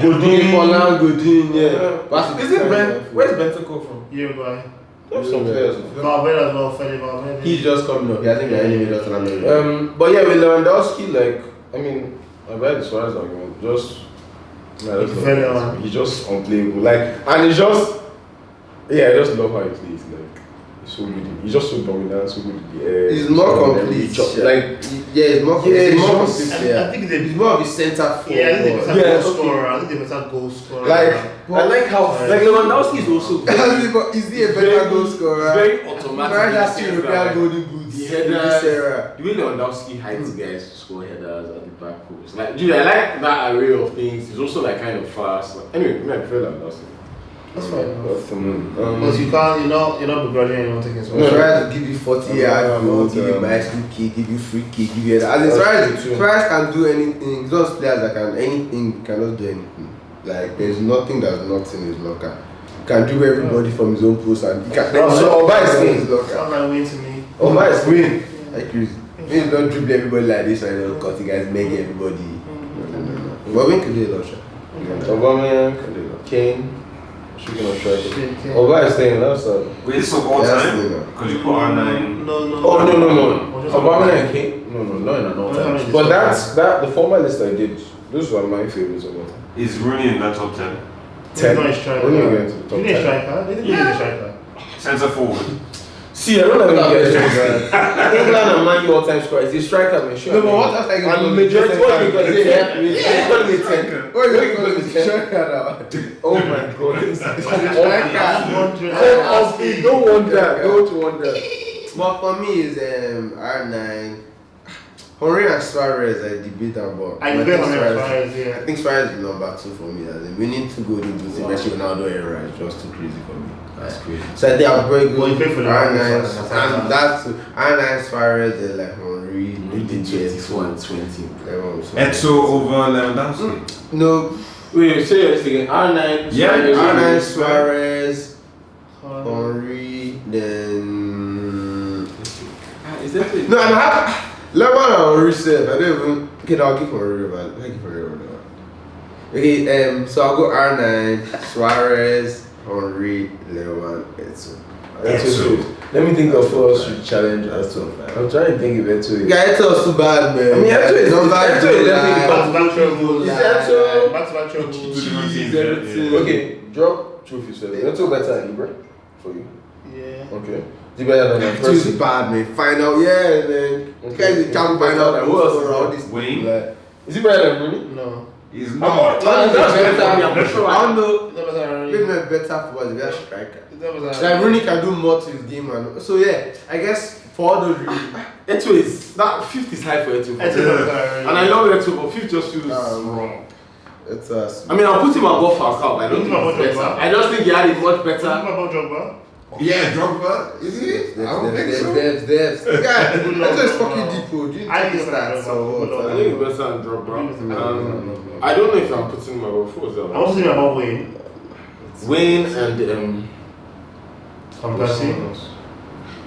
Godin, Forlan, Godin, yeah. Is it Ben? Where's Benton come from? Uruguay. Some players. Valverde as well, Fede Valverde. He's just coming up. He hasn't been any middle to But yeah, with Lewandowski, like, I mean, I buy the Suarez argument. Just, he's just unplayable. Like, and it's just, yeah, I just love how he plays. Like, he's so good. He's just so dominant, so good in the air. He's more complete. Like, yeah, he's more Yeah, he's he's more just- complete. I think He's more of a centre forward. Yeah, I think they better Yeah, goal okay. scorer. I think they better goal scorer. like, I like how, like, Lewandowski is also Is he a better goal scorer? very automatic. Suarez has European golden boots. The in this era. The way Lewandowski hides guys to score headers at the back post. Like, dude, I like that array of things. He's also like kind of fast. Like, anyway, I prefer Lewandowski. That's fine. But, Because you can't, you're not begrudging anyone taking So Suarez. Suarez will give you 40 yard goal, give you bicycle kick, give you free kick, give you as in Suarez can do anything. Those players that can anything cannot do anything. Like there's nothing that's not in his locker. He can dribble everybody from his own post and he can So Oba is in his saying, locker. Sounds like win to me. Oba is saying, Like crazy. Maybe don't dribble everybody like this and don't cut the guys, make everybody. No. But when could they launch? Aubameyang, Kane, speaking of strikers. Shit, Oba is saying that's Wait, this is of all Yes, time? they know. Because you put R9. No. Oh no. Or just Aubameyang and Kane? No, not in an all time. But that the former list I did, those were my favorites of all time. Is Rooney in that top 10? He's not a striker. When you get to the top You need a 10. striker. They didn't need a striker. Centre forward. See, I don't know how you get England and Man U all-time scorers. He's a striker, man. Sure. No, but what else like And majority, what you got is yeah, call me 10. What you call him? Striker Oh my god. now. Striker. Don't wonder. Don't wonder. But for me is R9. Henry and Suarez I debate about. I debate Henry and Suarez, yeah. I think Suarez is number 2 for me. As in winning 2 golden boots in Messi Ronaldo era is just too crazy for me. That's crazy. So I think I'll very Well, you good pay for the R9 Suarez. and that's R9 Suarez and like Henry. He did 24 and 20. Eto over Lewandowski. No, Wait, say it again. R9. Yeah, R9 Suarez, Henry, then No, I'm happy. Lemon and Henry said, I don't even. Okay, no, I'll give Henry, man. I'll give Henry. Okay, so I'll go R9, Suarez, Henry, Lemon, Eto. Let me think of who else should challenge Eto. I'm trying to think if Eto is. Yeah, Eto is too bad, man. I mean, Eto is definitely Back-to-back treble. Okay, drop trophies first. Eto better than Ibra for you. Yeah. Okay. Is he better than Eto is bad, man. Final, yeah, man. You guys can't find out who else is all this. Wayne? Is he better than Rooney? No. He's Not. not. I don't know. It's not better than Maybe Rooney. better for the best striker. It's not better than Like Rooney can do more to his game, man. So yeah, I guess for all those reasons, Eto is that 5th is high for Eto. It's not better than Rooney. And I love Eto, but 5th just feels wrong. it's us. I mean, I'll put him above Falcao, but I don't Put him think above he's better. Drogba. I just think he had a much Talk better. about Drogba. Yeah, Drogba. Is he? I don't think so. Devs. Yeah, Eto is fucking deep, bro. Do you I check his think stats so. or I what? think he's better than Drogba. I don't know if I'm putting him above. Who was I that? want to think about Wayne. Wayne and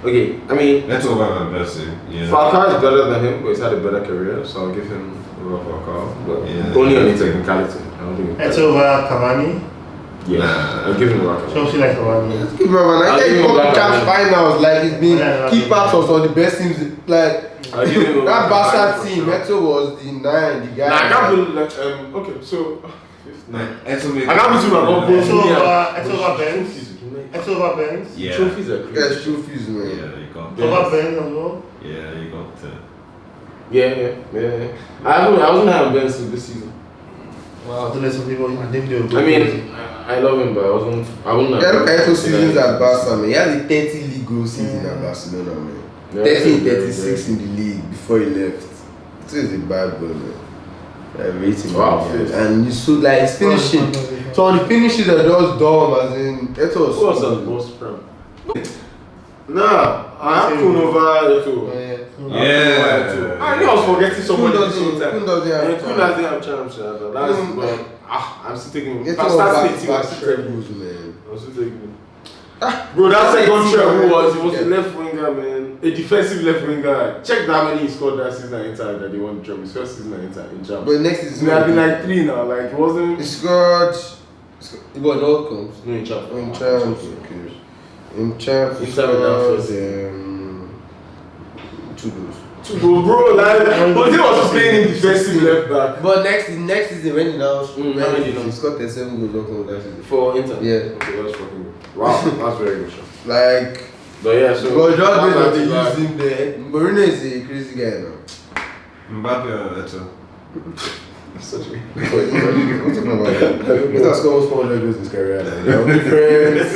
okay, I mean Let's talk about Messi. Yeah. Falcao is better than him, but he's had a better career, so I'll give him over Falcao. But Yeah. only on the technicality. I don't think It's over Cavani. yeah, Nah. I'll give him over Falcao. Chelsea like Cavani. Keep man. I I'll get give him fucking back champs on finals. Like it's been Yeah, key parts of some of the best teams. Like I'll give him over that Barca Falcao for team, sure. Eto was the 9, the guy. Nah, I can't believe like okay, so fifth. Nah, Eto made I can't put him above both. It's over Benz. It's over Benz. Yeah. Trophies are Guys, crazy. trophies, man. Yeah, you got. It's over Benz as well. Yeah, you got. Yeah. I wasn't high on Ben this season. Wow, don't let some people. I think they will. I mean, I love him, but I wouldn't. Yeah, look at Eto's seasons at Barca, man. He had a 30 league goal season at Barcelona, man. 30 and 36 in the league before he left. It is a bad boy, man. I rate him. Wow, man. fifth. And you saw like his finishing. So on the finishes are just dumb, as in Eto was. Who was the most prem? Nah, I have Kun over Eto. Yeah. I knew I was forgetting Kun somebody this doesn't whole time. have Yeah, Kun time. doesn't have champs. That's I'm still taking. Eto If I was start back taking, to I'm back still taking. trebles, man. I'm still taking. Bro, that second treble was a left winger, man. A defensive left winger. Check how many he scored that season at Inter that they won the treble. His first season at Inter in champs. But next is There have been like 3 now. Like it wasn't. he scored. He got all comes. No in champs. In champs, okay. In champs, he Inter with that first. scored 2 goals. Bro, like, but he was playing in defensive left back But next season when he now how many he scored 37 goals all comes that season. for Inter. Yeah. Okay, that's fucking good. Wow, that's very good. Shot. Like, But yeah, so. but just based on back they to back. use him there. Mourinho is a crazy guy now. Mbappe or Eto? Such a. What are you talking about? He's not scored almost 400 goals in his career. Like, they're good friends.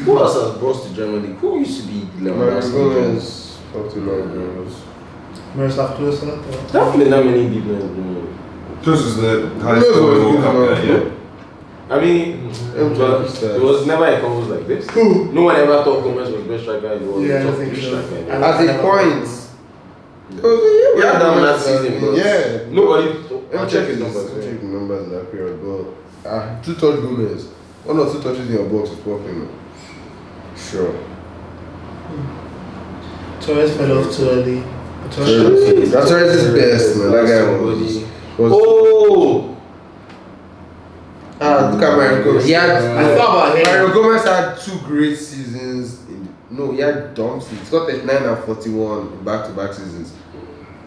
Who else has brought to Germany? Who used to be Mario Gomez, up to long goals. Miroslav Klose. There haven't been that many big names, bro. Plus is the Gomez highest was scoring World good Cup enough, guy, yeah. I mean, but it was never a combos like this. Who? No one ever thought Gomez was best striker in the world. Yeah, I Top don't think three so. striker in the And- world. At a point. We had that last season, but Yeah. nobody. Let me check his numbers. Let me check the numbers in that period. But 2 touch Gomez. 1 or 2 touches in your box is working. Sure. Torres fell off too early. That's already his best, man. That guy was. Oh! Look at Mario Gomez. He had. I thought about him. Mario Gomez had 2 great seasons. No, he had dumb seasons. He's got 39 and 41 back-to-back seasons.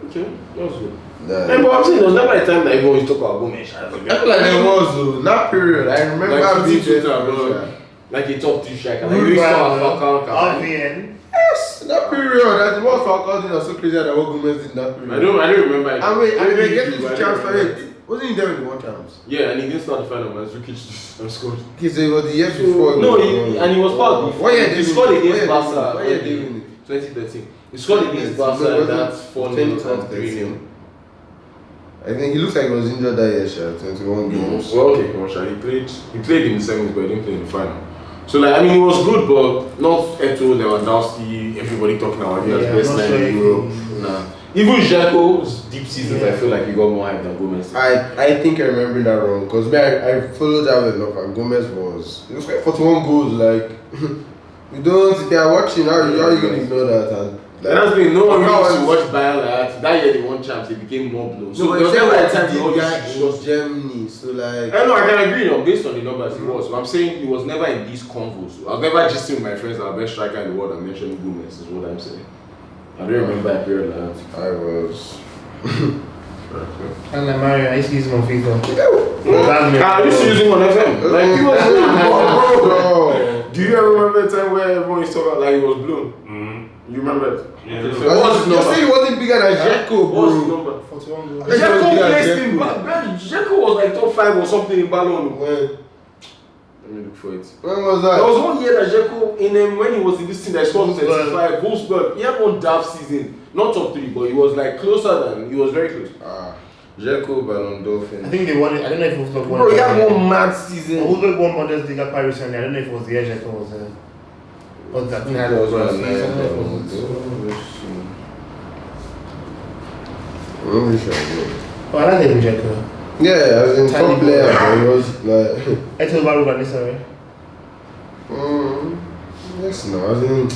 Okay, that was good. Nah. But I'm saying there was never a time that everyone used to talk about Gomez. I feel like there was though. That period, I remember Like being 52 there. bro. Like a top 3 striker. Like you saw Falcao. RVN. Yes, that period. That the one Falcao did was so crazy that what Gomez did in that period. I don't remember. I mean, Maybe they you get do, this but I chance don't for remember. it. Wasn't he there in the 1 times? Yeah, and he didn't start the final man. Zukic just scored. Okay, so it was the year before. No, he was part of the. What year he did scored he win? against What year Barca. did he win? 2013. He scored against Barca and that's 4-0 and 3-0. I think he looks like he was injured that year, sure. 21 games. Well, okay, commercial. He played in the semis, but he didn't play in the final. So like, I mean, he was good, but not Eto, Lewandowski, everybody talking about him as best not line sure in if Europe. Nah. Even Xhako's deep seasons, Yeah. I feel like he got more hype than Gomez. I think I remember that wrong because I followed that well enough and Gomez was like 41 goals like You don't. If you are watching, how you gonna ignore that? And that's been no one used to watch Bayern like that. That year they won champs, they became more blown. So there was never a time they all used to Germany. So like, I know I can agree. Based on the numbers, he was. But I'm saying he was never in these convos. I've never just seen my friends our best striker in the world and mentioned Gomez. Is what I'm saying. I don't remember a period like that. I was. And like Mario, I used to use him on FIFA. I used to use him on FM. Like he was bro. Do you ever remember the time where everyone used to talk about like he was blown? You remember it? Yeah. Okay, so what's his You number? say he wasn't bigger than Dzeko, What's his bro. number? 41 goals. Dzeko placed in Dzeko was like top 5 or something in Ballon. When? Let me look for it. When was that? There was 1 year that Dzeko in when he was in this team that scored 35 Wolfsburg. He had one daft season, not top 3, but he was like closer than he was very close. Dzeko, Ballon d'Or. I think they won it. I don't know if it was the one. Bro, he had one mad season. Wolfsburg won Bundesliga quite recently. I don't know if it was the year Dzeko was there. But I think That was one of Oh, I don't think Dzeko. Yeah, I was in top player, but it was like. Eto Baru Vanessa. Yes, no, I was in.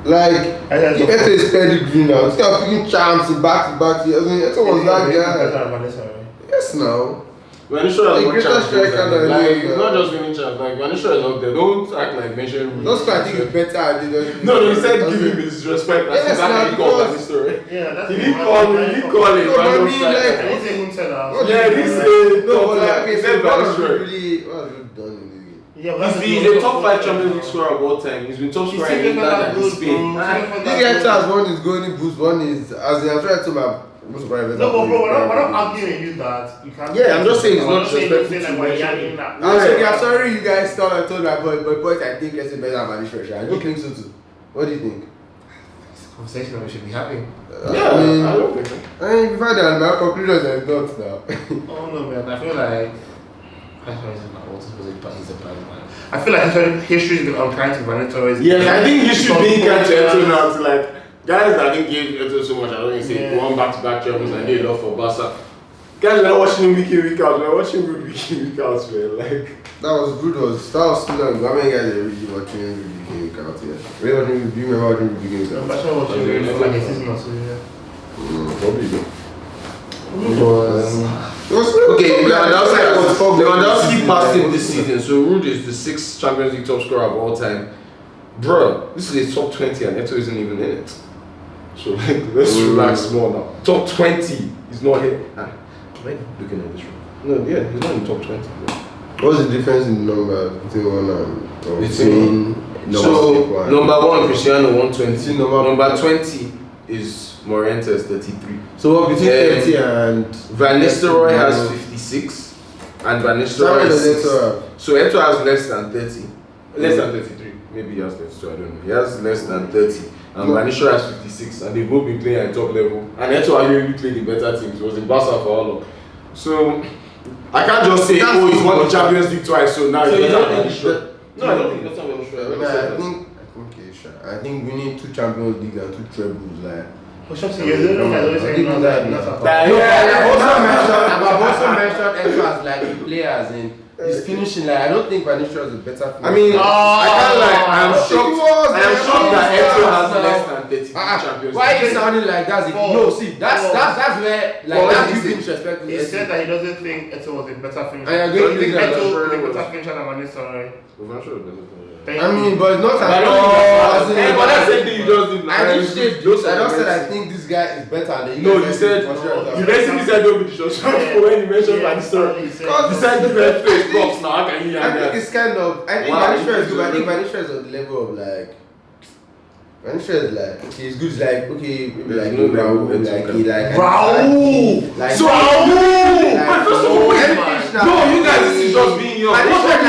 Like, I don't know. Eto is pedigree now. He's got picking champs back to back. I mean, Eto was that guy. Yes, now. Vanisha Like, is not greatest champs. striker than Like, him, it's not just winning champs. Like, Vanisha is not there. Don't act like mentioning. Those guys think it's better. No, he said give him his respect. That's Yes, exactly now, what he called because- that story. Yeah, that's He did call him. No, but I mean, like, I didn't say Huntela. Yeah, this is No, but like, okay, he so said what have Vanisha. you really done in this game? Yeah, but He's a top 5 Champions League scorer of all time. He's been top He's scorer in taking England that and in good, Spain. bro. This guy has one is golden boost, one is as in I'm trying to my most probably No, but bro, we're not arguing you that you can't. Yeah, I'm just saying it's not disrespectful disrespectful like to we're mention yapping that. I'm saying, I'm sorry you guys thought I told my boy I think it's better than Malaysia. I don't think so too. What do you think? It's a conversation that we should be having. Yeah, I mean, I don't think so. I mean, if I had my conclusions are not now. Oh no, man, I feel like. He's a bad man. I feel like history has been unkind to Vanessa. Yes, I think he should be kind to Eto now to like guys that didn't give Eto so much. I don't even say one back-to-back Champions and did a lot for Barca. Guys, we're not watching him week in, week out. We're watching good week in, week out, man. Like That was still long. How many guys are really watching Ruby Game out here? Really watching? Do you remember watching Ruby Game I'm out? not sure what you're doing for like a season or so, yeah. probably do. Okay, Lewandowski passed him this season, so Rude is the 6th Champions League top scorer of all time. Bro, this is a top 20 and Eto isn't even in it. So like, let's relax more now. Top 20 is not here. Am I looking at this wrong? No, yeah, he's not in top 20. Bro. What's the difference in numbers between one and So number 1 Cristiano 120. Number 20 is Morientes 33. So what between 30 and Van Nistelrooy has 56 and Van Nistelrooy is 6. So Eto has less than 30. Less than 33. Maybe he has 32, I don't know. He has less than 30. And Van Nistelrooy has 56 and they've both been playing at top level. And Eto arguably played in better teams. He was in Barca for how long? So I can't just say, he's won the Champions League twice, so now he's better than Van Nistelrooy. No, I don't think that's not Van Nistelrooy. I think winning 2 Champions League and 2 trebles, like. But Shopsy, you're the one that's always saying no, that. I've also mentioned Eto as like the players in his finishing. Like I don't think Vanisha is a better finisher. I mean, I can't like, I am shocked that Eto has less than 30 Champions Why are you League. sounding like that? No, see, that's where like that's you being disrespectful. He said that he doesn't think Eto was a better finisher. I agree So with you think you, Eto I'm is a better finisher than Vanessa, right? I mean, but not as But that's the thing you just did. I just said I think this guy is better than No, you said you basically said don't be disrespectful when you mentioned Van Nistelrooy. You said different face props now. How can you hear I think that? it's kind of. I think Vanisha is good. I think Vanisha is on the level of like. Vanisha is like okay, it's good. It's like okay, maybe like no level, Raul, like he like Raul! like So Raul! like- But first of all, wait, Everything now. no, you guys, this is just being young. Vanisha What's like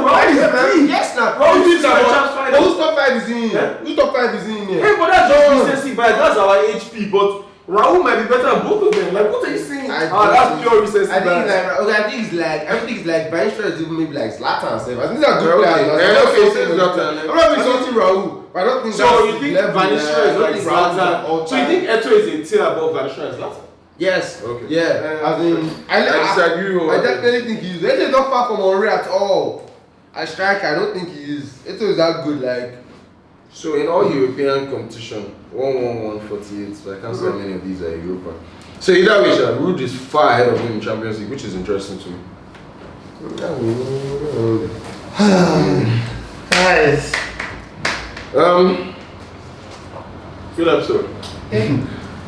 Raul is deep. yes now. Raul is our chance But final. whose top 5 is in? Whose top 5 is in here? Hey, but that's just recency bias. That's our HP. But Raul might be better than both of them. Like, what are you saying? I That's pure recency I think bias. it's like okay, I think it's like everything is like Vanisha is even maybe like Zlatan. I think these are good Okay. players. Okay, say Zlatan. I'm not insulting Raul, but I don't think So that's you think the level, Vanisha I is don't like think Raul is Zlatan? all So you time. think Eto is a tier above Vanisha and Zlatan? Yes. Okay. Yeah. As in, I disagree. I definitely think he is. Eto is not far from Henry at all. As striker, I don't think he is. Eto is that good. Like, So in all European competition, 1-1-1-48. So I can't say how many of these are Europa. So either way, Rude is far ahead of him in Champions League, which is interesting to me. Guys. Good episode.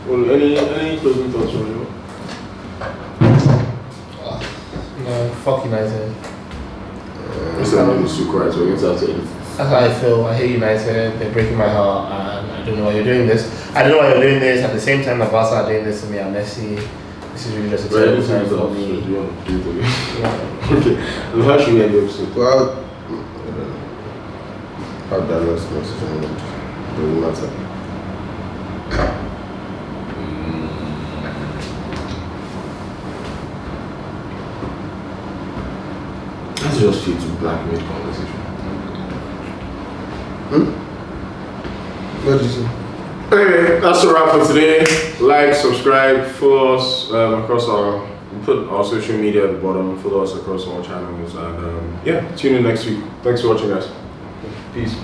Well, any closing thoughts from you? No, fuck United. It's too quiet, so we're going to have to edit. That's how I feel. I hate United. They're breaking my heart, and I don't know why you're doing this. I don't know why you're doing this at the same time that Barca are doing this to me and Messi. This is really just a terrible time for me. Do you want to do it again? Yeah. Okay. And how should we end the episode? Well, how that last message doesn't matter. That's just fit to blackmail conversation. What did you say? Anyway, that's a wrap for today. Like, subscribe, follow us across we put our social media at the bottom, follow us across all channels, and yeah, tune in next week. Thanks for watching, guys. Peace.